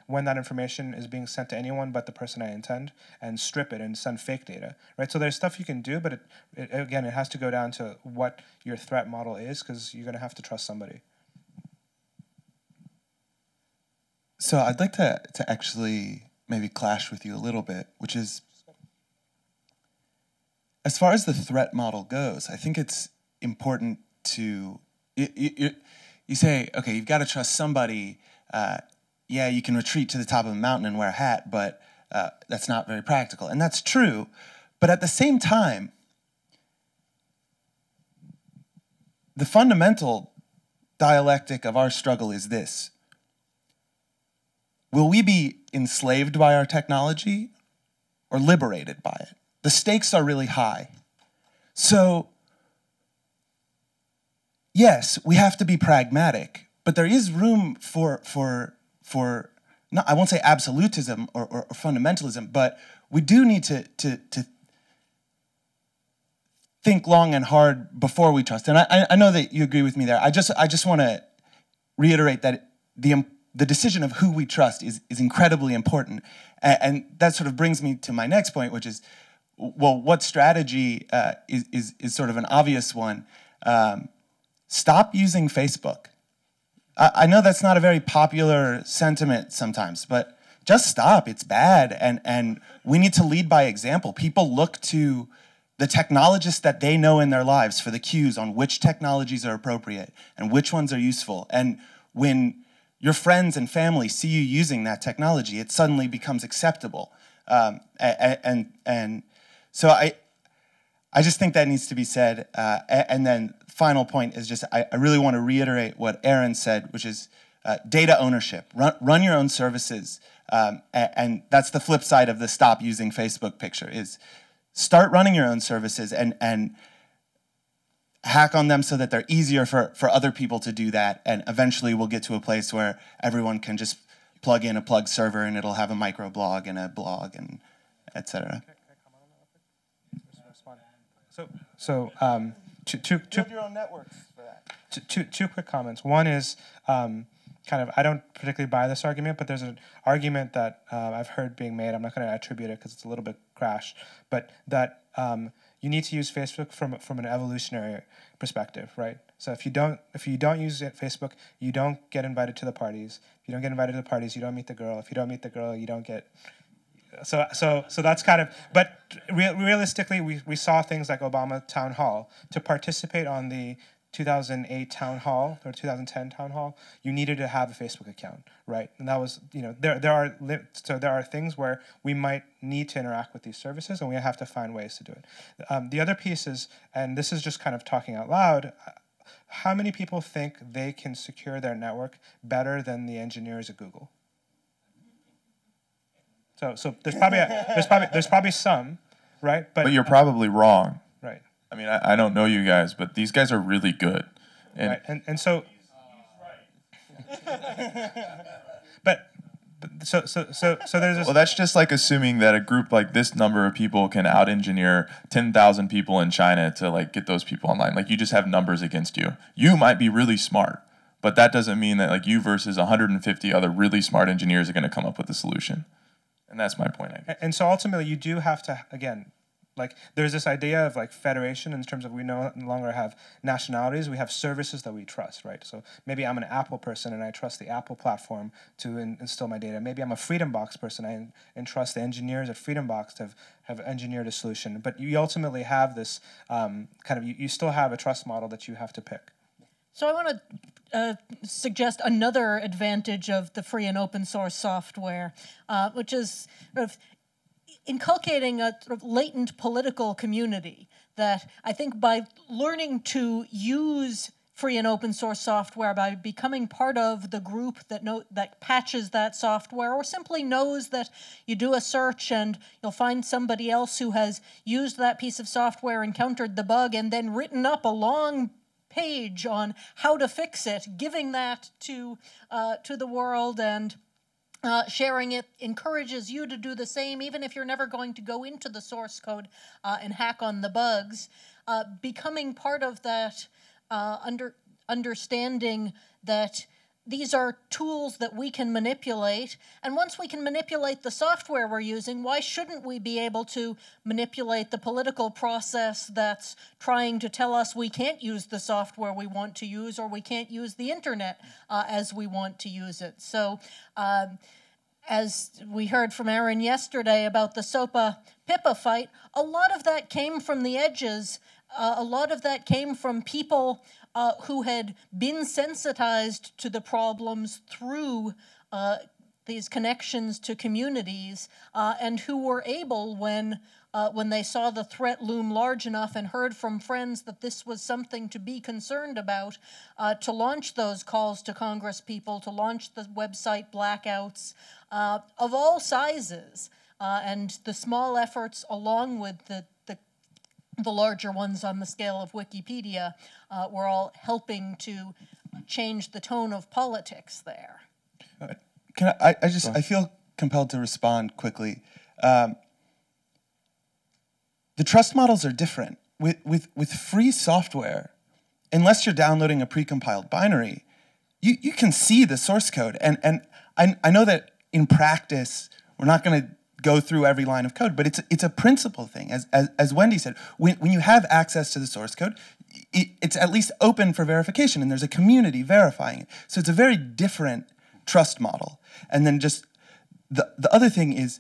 when that information is being sent to anyone but the person I intend, and strip it and send fake data, right? So there's stuff you can do, but it has to go down to what your threat model is, because you're going to have to trust somebody. So I'd like to actually maybe clash with you a little bit, which is, as far as the threat model goes, I think it's important to, you say, okay, you've got to trust somebody. Yeah, you can retreat to the top of a mountain and wear a hat, but that's not very practical. And that's true. But at the same time, the fundamental dialectic of our struggle is this. Will we be enslaved by our technology or liberated by it? The stakes are really high. So, yes, we have to be pragmatic, but there is room for not, I won't say absolutism or fundamentalism, but we do need to think long and hard before we trust. And I know that you agree with me there. I just want to reiterate that the decision of who we trust is incredibly important. And that sort of brings me to my next point, which is, well, what strategy is sort of an obvious one? Stop using Facebook. I know that's not a very popular sentiment sometimes, but just stop. It's bad, and we need to lead by example. People look to the technologists that they know in their lives for the cues on which technologies are appropriate and which ones are useful. And when your friends and family see you using that technology, it suddenly becomes acceptable. And so I just think that needs to be said. And then final point is just, I really want to reiterate what Aaron said, which is data ownership. Run your own services. And that's the flip side of the stop using Facebook picture, is start running your own services and hack on them so that they're easier for other people to do that. And eventually we'll get to a place where everyone can just plug in a plug server and it'll have a microblog and a blog and et cetera. So build your own networks for that. Two quick comments. One is kind of, I don't particularly buy this argument, but there's an argument that I've heard being made. I'm not going to attribute it because it's a little bit crash, but that you need to use Facebook from an evolutionary perspective, right? So if you don't use Facebook, you don't get invited to the parties. If you don't get invited to the parties, you don't meet the girl. If you don't meet the girl, you don't get. So that's kind of, but realistically, we saw things like Obama Town Hall. To participate on the 2008 Town Hall or 2010 Town Hall, you needed to have a Facebook account, right? And that was, there are things where we might need to interact with these services, and we have to find ways to do it. The other piece is, and this is just kind of talking out loud, how many people think they can secure their network better than the engineers at Google? So there's probably some, right? But you're probably wrong. Right. I mean, I don't know you guys, but these guys are really good. And right. And so, but there's this. Well, that's just like assuming that a group like this number of people can out-engineer 10,000 people in China to like get those people online. Like you just have numbers against you. You might be really smart, but that doesn't mean that like you versus 150 other really smart engineers are going to come up with a solution. And that's my point, I guess. And so ultimately, you do have to, again, like there's this idea of like federation in terms of we no longer have nationalities, we have services that we trust, right? So maybe I'm an Apple person and I trust the Apple platform to instill my data. Maybe I'm a Freedom Box person and trust the engineers at Freedom Box to have engineered a solution. But you ultimately have this you still have a trust model that you have to pick. So I want to suggest another advantage of the free and open source software, which is sort of inculcating a sort of latent political community that I think by learning to use free and open source software, by becoming part of the group that patches that software, or simply knows that you do a search and you'll find somebody else who has used that piece of software, encountered the bug, and then written up a long page on how to fix it, giving that to the world and sharing it encourages you to do the same, even if you're never going to go into the source code and hack on the bugs. Becoming part of that, understanding that these are tools that we can manipulate, and once we can manipulate the software we're using, why shouldn't we be able to manipulate the political process that's trying to tell us we can't use the software we want to use, or we can't use the internet as we want to use it? So as we heard from Aaron yesterday about the SOPA-PIPA fight, a lot of that came from the edges. A lot of that came from people who had been sensitized to the problems through these connections to communities, and who were able, when they saw the threat loom large enough and heard from friends that this was something to be concerned about, to launch those calls to Congress people, to launch the website blackouts of all sizes, and the small efforts along with the larger ones on the scale of Wikipedia were all helping to change the tone of politics there. I feel compelled to respond quickly. The trust models are different. With free software, unless you're downloading a precompiled binary, you can see the source code. And I know that in practice, we're not going to go through every line of code, but it's a principle thing. As Wendy said, when you have access to the source code, it's at least open for verification, and there's a community verifying it. So it's a very different trust model. And then just the other thing is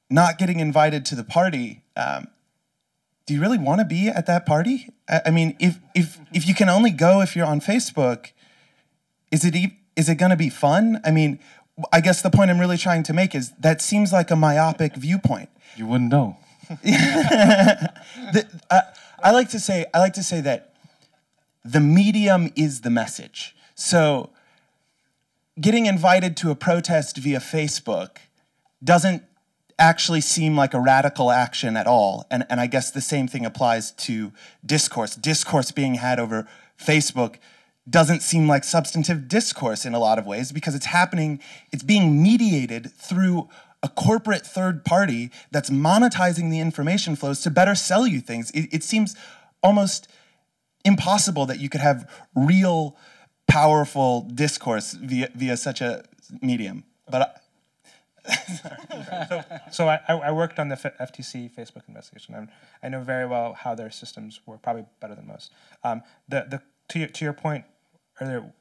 not getting invited to the party. Do you really want to be at that party? I mean, if you can only go if you're on Facebook, is it going to be fun? I mean, I guess the point I'm really trying to make is that seems like a myopic viewpoint. You wouldn't know. I like to say that the medium is the message. So getting invited to a protest via Facebook doesn't actually seem like a radical action at all. And I guess the same thing applies to discourse. Discourse being had over Facebook doesn't seem like substantive discourse in a lot of ways, because it's being mediated through a corporate third party that's monetizing the information flows to better sell you things. It seems almost impossible that you could have real, powerful discourse via such a medium. But So I worked on the FTC Facebook investigation, and I know very well how their systems work, probably better than most. To your point earlier,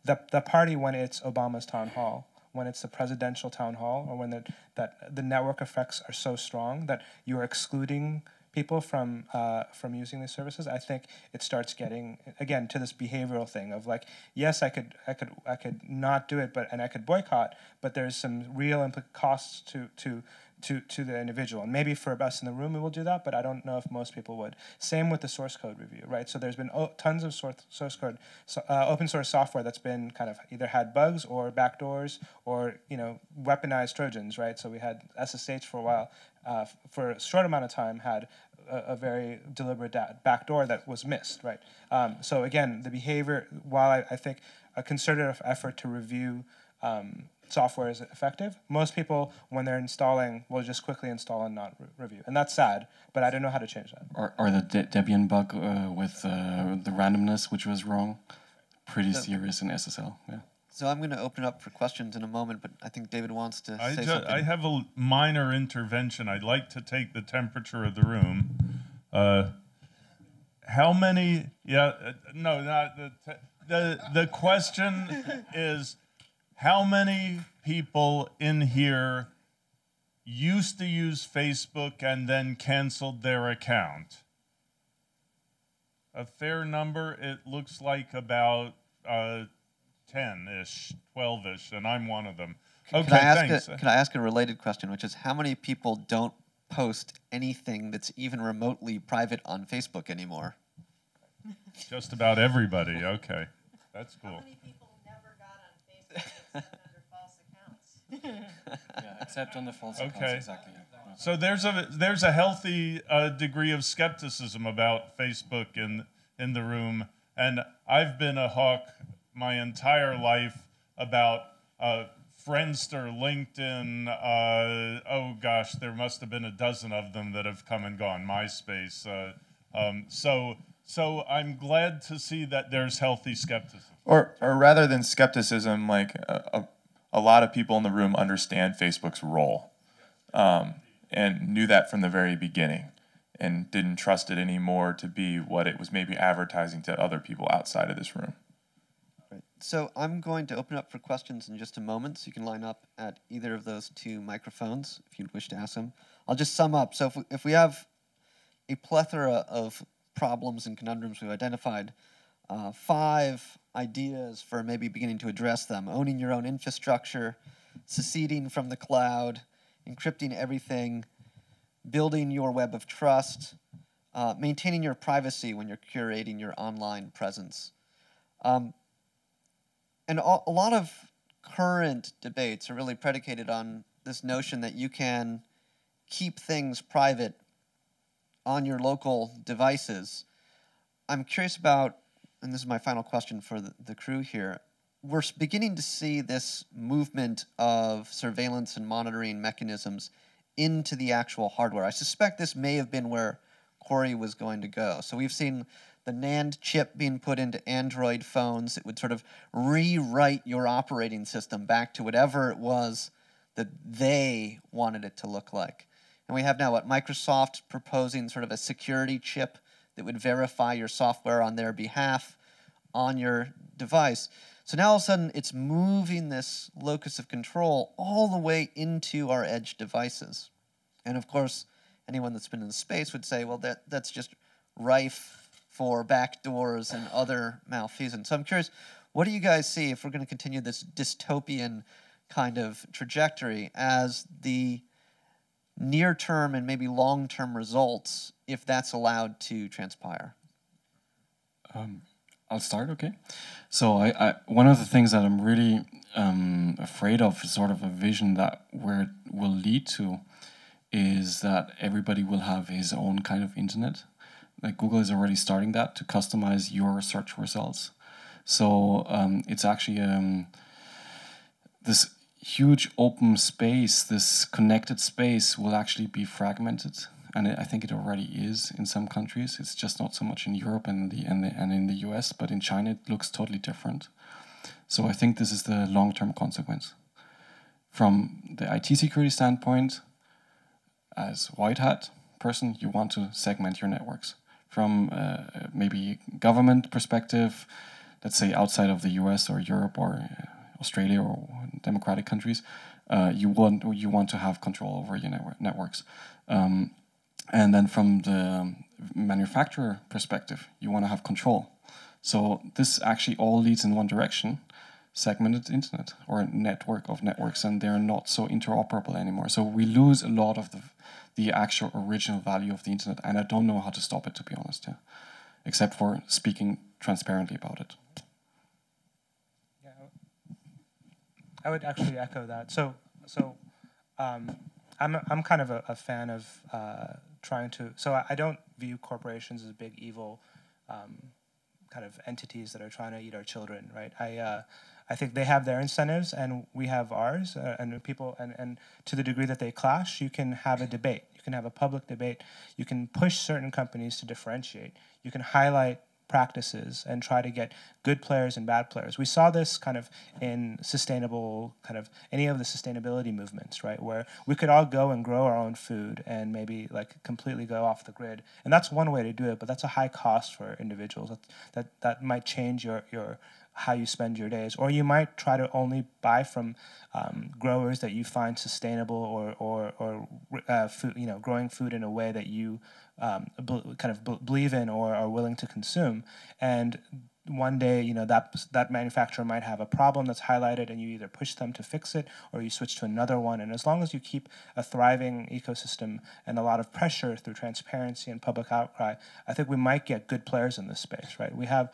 the party, when it's Obama's town hall, when it's the presidential town hall, or when the network effects are so strong that you are excluding people from using these services, I think it starts getting, again, to this behavioral thing of like, yes, I could not do it, and I could boycott, but there's some real costs to the individual. And maybe for us in the room we will do that, but I don't know if most people would. Same with the source code review, right? So there's been tons of source code, open source software that's been kind of either had bugs or backdoors or weaponized Trojans, right? So we had SSH for a while, for a short amount of time, had a very deliberate backdoor that was missed, right? So again, the behavior, while I think a concerted effort to review software is effective. Most people, when they're installing, will just quickly install and not review. And that's sad, but I don't know how to change that. Or the Debian bug with the randomness, which was wrong. Pretty serious in SSL, yeah. So I'm going to open up for questions in a moment, but I think David wants to say something. I have a minor intervention. I'd like to take the temperature of the room. How many? Yeah, no, not the question is, how many people in here used to use Facebook and then canceled their account? A fair number. It looks like about 10-ish, 12-ish, and I'm one of them. Okay, thanks. Can I ask a related question, which is how many people don't post anything that's even remotely private on Facebook anymore? Just about everybody. Okay, that's cool. How many people never got on Facebook except under false accounts? Yeah, except on the false accounts, Okay. exactly. Yeah. So there's a healthy degree of skepticism about Facebook in the room, and I've been a hawk my entire life about Friendster, LinkedIn. Oh gosh, there must have been a dozen of them that have come and gone. MySpace. So I'm glad to see that there's healthy skepticism. Or rather than skepticism, like a lot of people in the room understand Facebook's role, and knew that from the very beginning, and didn't trust it anymore to be what it was maybe advertising to other people outside of this room. Right. So I'm going to open up for questions in just a moment, so you can line up at either of those two microphones if you'd wish to ask them. I'll just sum up. So if we have a plethora of problems and conundrums we've identified, 5 ideas for maybe beginning to address them: owning your own infrastructure, seceding from the cloud, encrypting everything, building your web of trust, maintaining your privacy when you're curating your online presence. And a lot of current debates are really predicated on this notion that you can keep things private on your local devices. I'm curious about, and this is my final question for the crew here, we're beginning to see this movement of surveillance and monitoring mechanisms into the actual hardware. I suspect this may have been where Corey was going to go. So we've seen the NAND chip being put into Android phones. It would sort of rewrite your operating system back to whatever it was that they wanted it to look like. And we have now Microsoft proposing sort of a security chip that would verify your software on their behalf on your device. So now all of a sudden it's moving this locus of control all the way into our edge devices. And of course, anyone that's been in the space would say, well, that's just rife for backdoors and other malfeasance. So I'm curious, what do you guys see if we're going to continue this dystopian kind of trajectory as the near-term and maybe long-term results if that's allowed to transpire? I'll start, okay? So I one of the things that I'm really afraid of is sort of a vision that where it will lead to is that everybody will have his own kind of internet. Like Google is already starting that to customize your search results. So it's actually this huge open space, this connected space will actually be fragmented. And I think it already is in some countries. It's just not so much in Europe and in the US, but in China it looks totally different. So I think this is the long-term consequence. From the IT security standpoint, as white hat person, you want to segment your networks. From maybe government perspective, let's say outside of the US or Europe or Australia or democratic countries, you want to have control over your networks. And then from the manufacturer perspective, you want to have control. So this actually all leads in one direction, segmented internet or a network of networks, and they're not so interoperable anymore. So we lose a lot of the actual original value of the internet, and I don't know how to stop it, to be honest, yeah, except for speaking transparently about it. Yeah, I would actually echo that. So I'm kind of a fan of trying to. So I don't view corporations as big evil kind of entities that are trying to eat our children, right? I think they have their incentives and we have ours, and people, and to the degree that they clash, you can have a debate. You can have a public debate. You can push certain companies to differentiate. You can highlight practices and try to get good players and bad players. We saw this kind of in sustainable, kind of any of the sustainability movements, right? Where we could all go and grow our own food and maybe like completely go off the grid. And that's one way to do it, but that's a high cost for individuals. That might change your how you spend your days. Or you might try to only buy from growers that you find sustainable or food, growing food in a way that you believe in or are willing to consume. And one day, that manufacturer might have a problem that's highlighted, and you either push them to fix it or you switch to another one. And as long as you keep a thriving ecosystem and a lot of pressure through transparency and public outcry, I think we might get good players in this space, right? We have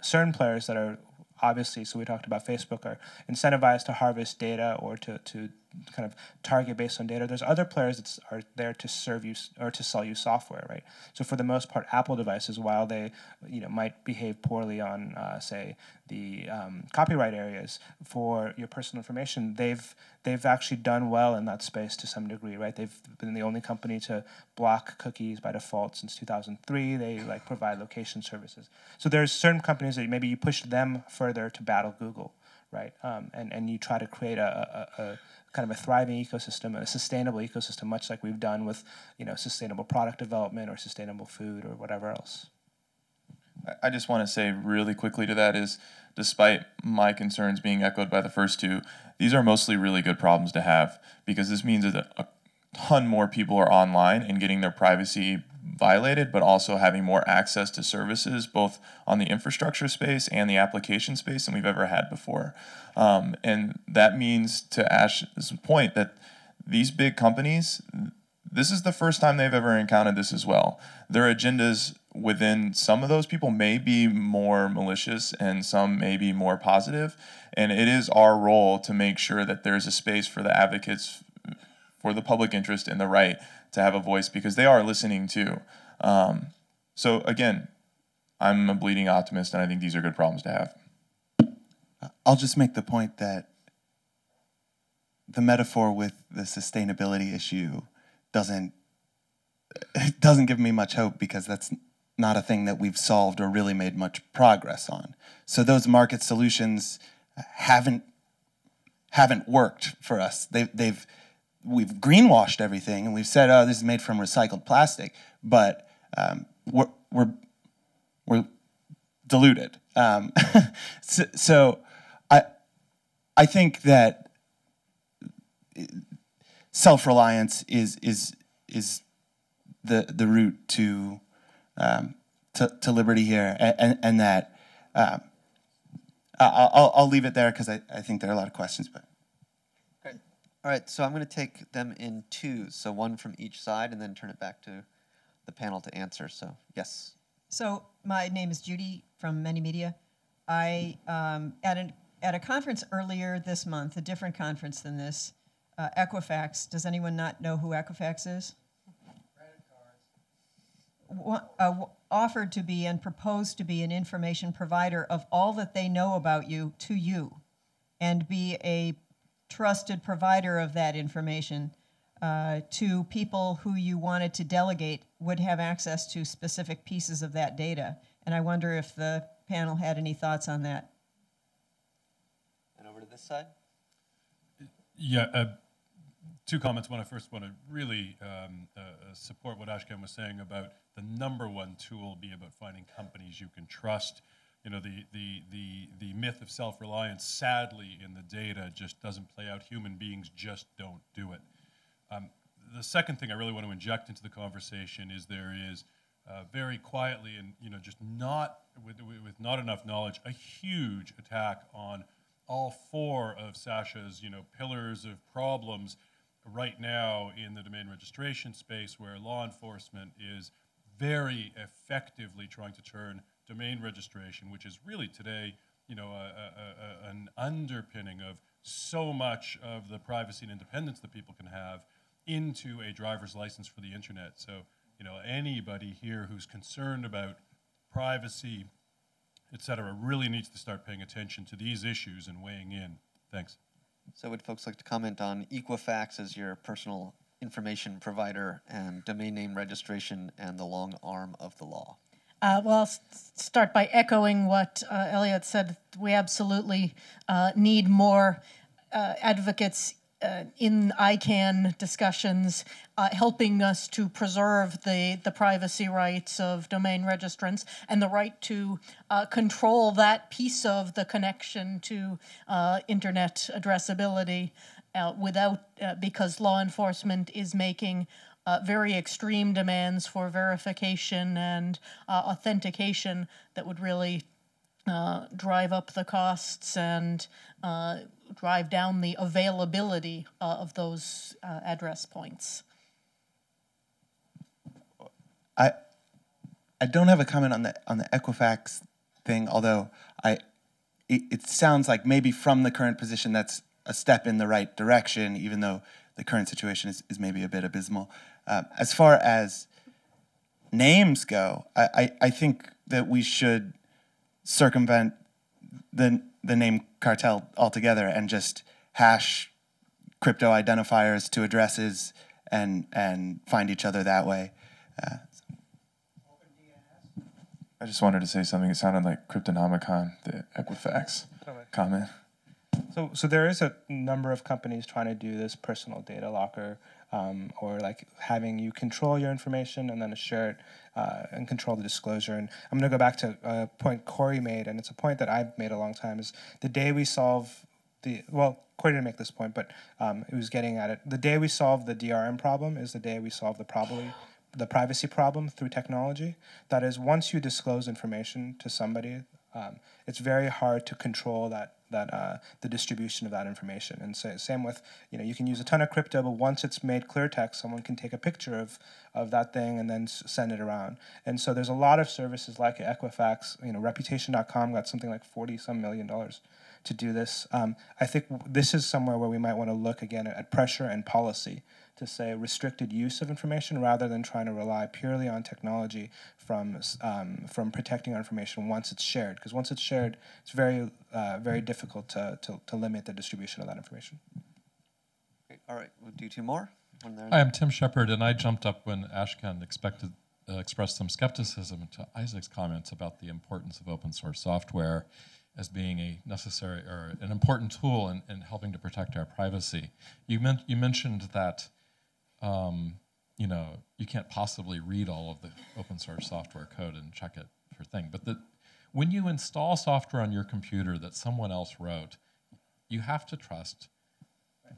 certain players that are obviously, so we talked about Facebook, are incentivized to harvest data or to kind of target based on data. There's other players that are there to serve you or to sell you software, right? So for the most part, Apple devices, while they might behave poorly on, say, the copyright areas for your personal information, they've actually done well in that space to some degree, right? They've been the only company to block cookies by default since 2003. They provide location services. So there's certain companies that maybe you push them further to battle Google, right? And you try to create a kind of a thriving ecosystem, a sustainable ecosystem, much like we've done with sustainable product development or sustainable food or whatever else. I just want to say really quickly to that is, despite my concerns being echoed by the first two, these are mostly really good problems to have, because this means that a ton more people are online and getting their privacy violated, but also having more access to services, both on the infrastructure space and the application space, than we've ever had before. And that means, to Ash's point, that these big companies, this is the first time they've ever encountered this as well. Their agendas within some of those people may be more malicious and some may be more positive. And it is our role to make sure that there's a space for the advocates for the public interest and the right to have a voice, because they are listening too. So again, I'm a bleeding optimist, and I think these are good problems to have. I'll just make the point that the metaphor with the sustainability issue doesn't give me much hope, because that's not a thing that we've solved or really made much progress on. So those market solutions haven't worked for us. We've greenwashed everything, and we've said, oh, this is made from recycled plastic, but we're diluted. So I think that self-reliance is the route to liberty here, and that I'll leave it there, because I think there are a lot of questions, but. All right, so I'm going to take them in twos, so one from each side, and then turn it back to the panel to answer. So, yes. So my name is Judy from Many Media. I at a conference earlier this month, a different conference than this, Equifax. Does anyone not know who Equifax is? Offered to be and proposed to be an information provider of all that they know about you to you, and be a trusted provider of that information to people who you wanted to delegate would have access to specific pieces of that data. And I wonder if the panel had any thoughts on that. And over to this side. Yeah, two comments. One, I first want to really support what Ashkan was saying about the number one tool be about finding companies you can trust. The myth of self-reliance, sadly, in the data just doesn't play out. Human beings just don't do it. The second thing I really want to inject into the conversation is there is very quietly and just not with not enough knowledge, a huge attack on all four of Sascha's pillars of problems right now in the domain registration space, where law enforcement is very effectively trying to turn domain registration, which is really today, an underpinning of so much of the privacy and independence that people can have, into a driver's license for the internet. So, anybody here who's concerned about privacy et cetera, really needs to start paying attention to these issues and weighing in. Thanks. So would folks like to comment on Equifax as your personal information provider and domain name registration and the long arm of the law? Well, I'll start by echoing what Elliot said. We absolutely need more advocates in ICANN discussions, helping us to preserve the privacy rights of domain registrants and the right to control that piece of the connection to internet addressability because law enforcement is making very extreme demands for verification and authentication that would really drive up the costs and drive down the availability of those address points. I don't have a comment on the Equifax thing, although it sounds like maybe from the current position that's a step in the right direction, even though the current situation is maybe a bit abysmal. As far as names go, I think that we should circumvent the name cartel altogether and just hash crypto identifiers to addresses and find each other that way. I just wanted to say something. It sounded like Cryptonomicon, the Equifax comment. So there is a number of companies trying to do this personal data locker, or like having you control your information and then share it and control the disclosure. And I'm going to go back to a point Corey made, and it's a point that I've made a long time, is the day we solve Corey didn't make this point, but it was getting at it. The day we solve the DRM problem is the day we solve the privacy problem through technology. That is, once you disclose information to somebody, it's very hard to control the distribution of that information. And so, same with, you can use a ton of crypto, but once it's made clear text, someone can take a picture of that thing and then send it around. And so there's a lot of services like Equifax. Reputation.com got something like $40-some million to do this. I think this is somewhere where we might want to look again at pressure and policy to say restricted use of information rather than trying to rely purely on technology from protecting our information once it's shared. Because once it's shared, it's very difficult to limit the distribution of that information. Great. All right, we'll do two more. Hi, I'm Tim Shepard, and I jumped up when Ashkan expressed some skepticism to Isaac's comments about the importance of open source software as being a necessary or an important tool in helping to protect our privacy. You mentioned that you can't possibly read all of the open source software code and check it for things. But when you install software on your computer that someone else wrote, you have to trust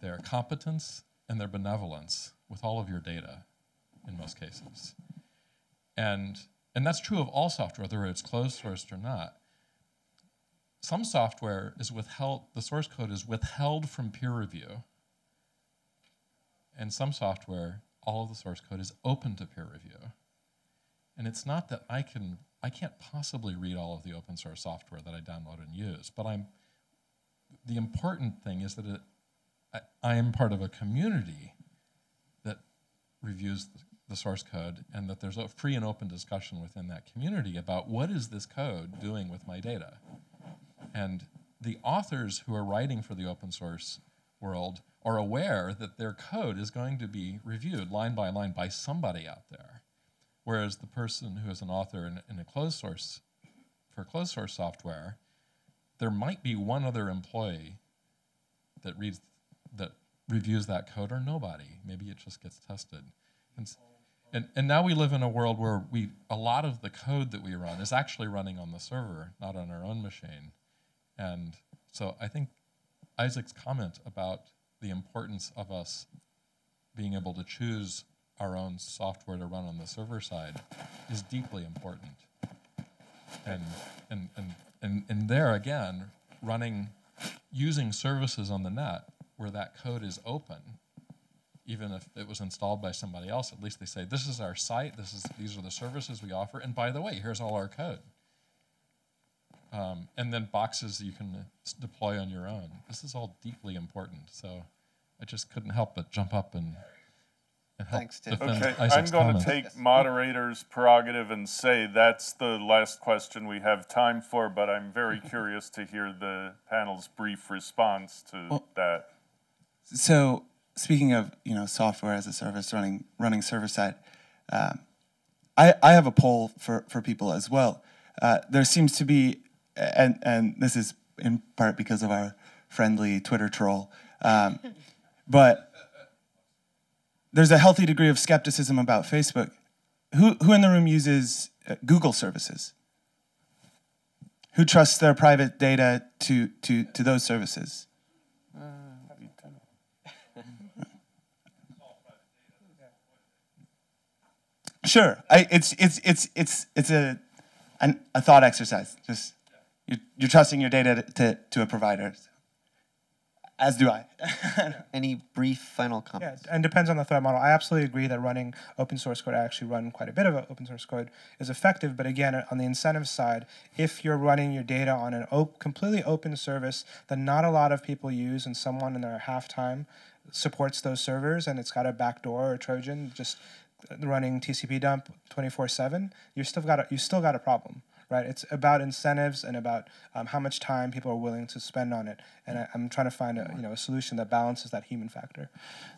their competence and their benevolence with all of your data in most cases. And that's true of all software, whether it's closed sourced or not. Some software is withheld, the source code is withheld from peer review. And some software, all of the source code is open to peer review. And it's not that I can't possibly read all of the open source software that I download and use, but the important thing is that I am part of a community that reviews the source code, and that there's a free and open discussion within that community about what is this code doing with my data. And the authors who are writing for the open source world are aware that their code is going to be reviewed line by line by somebody out there. Whereas the person who is an author in a closed source software, there might be one other employee that reviews that code, or nobody. Maybe it just gets tested. And now we live in a world where a lot of the code that we run is actually running on the server, not on our own machine. And so I think Isaac's comment about the importance of us being able to choose our own software to run on the server side is deeply important. And there again, using services on the net where that code is open, even if it was installed by somebody else, at least they say, this is our site, these are the services we offer, and by the way, here's all our code. And then boxes you can deploy on your own. This is all deeply important. So I just couldn't help but jump up and and help Thanks, Tim. defend Okay, I'm Isaac's going to comment. take moderator's prerogative and say that's the last question we have time for, but I'm very curious to hear the panel's brief response to that. So speaking of software as a service running server side, I have a poll for people as well. There seems to be, and this is in part because of our friendly Twitter troll, but there's a healthy degree of skepticism about Facebook. Who in the room uses Google services? Who trusts their private data to those services? Sure, it's a thought exercise. Just you're trusting your data to a provider, as do I. Any brief final Yeah, comments? and depends on the threat model. I absolutely agree that running open source code, I actually run quite a bit of open source code, is effective. But again, on the incentive side, if you're running your data on an completely open service that not a lot of people use, and someone in their halftime supports those servers, and it's got a backdoor or Trojan just running TCP dump 24/7, you still got a problem. Right, it's about incentives and about how much time people are willing to spend on it, and I'm trying to find a solution that balances that human factor.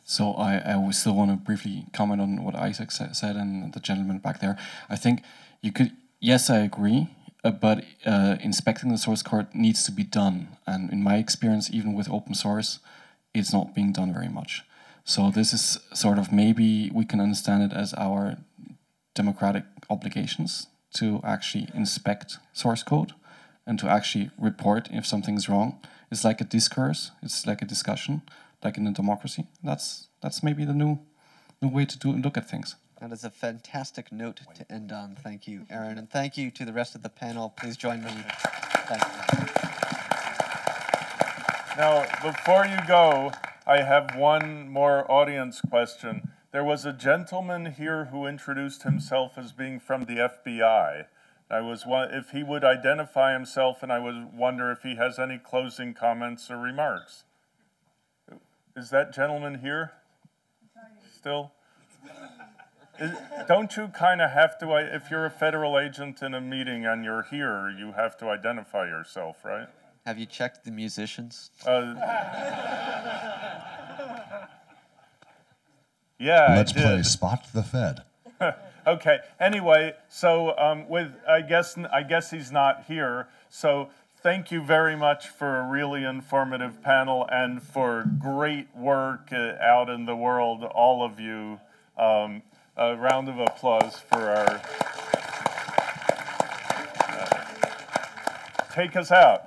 So I would still want to briefly comment on what Isaac said and the gentleman back there. I think you could, yes, I agree, but inspecting the source code needs to be done. And in my experience, even with open source, it's not being done very much. So this is sort of, maybe we can understand it as our democratic obligations to actually inspect source code and to actually report if something's wrong. It's like a discourse, it's like a discussion, like in a democracy. That's maybe the new way to look at things. That is a fantastic note to end on. Thank you, Aaron, and thank you to the rest of the panel. Please join me. Thank you. Now, before you go, I have one more audience question. There was a gentleman here who introduced himself as being from the FBI. If he would identify himself, and I would wonder if he has any closing comments or remarks. Is that gentleman here? Still? Don't you kind of have to, if you're a federal agent in a meeting and you're here, you have to identify yourself, right? Have you checked the musicians? Yeah, Let's play Spot the Fed. Okay. Anyway, so I guess he's not here. So thank you very much for a really informative panel and for great work out in the world, all of you. A round of applause for our. Take us out.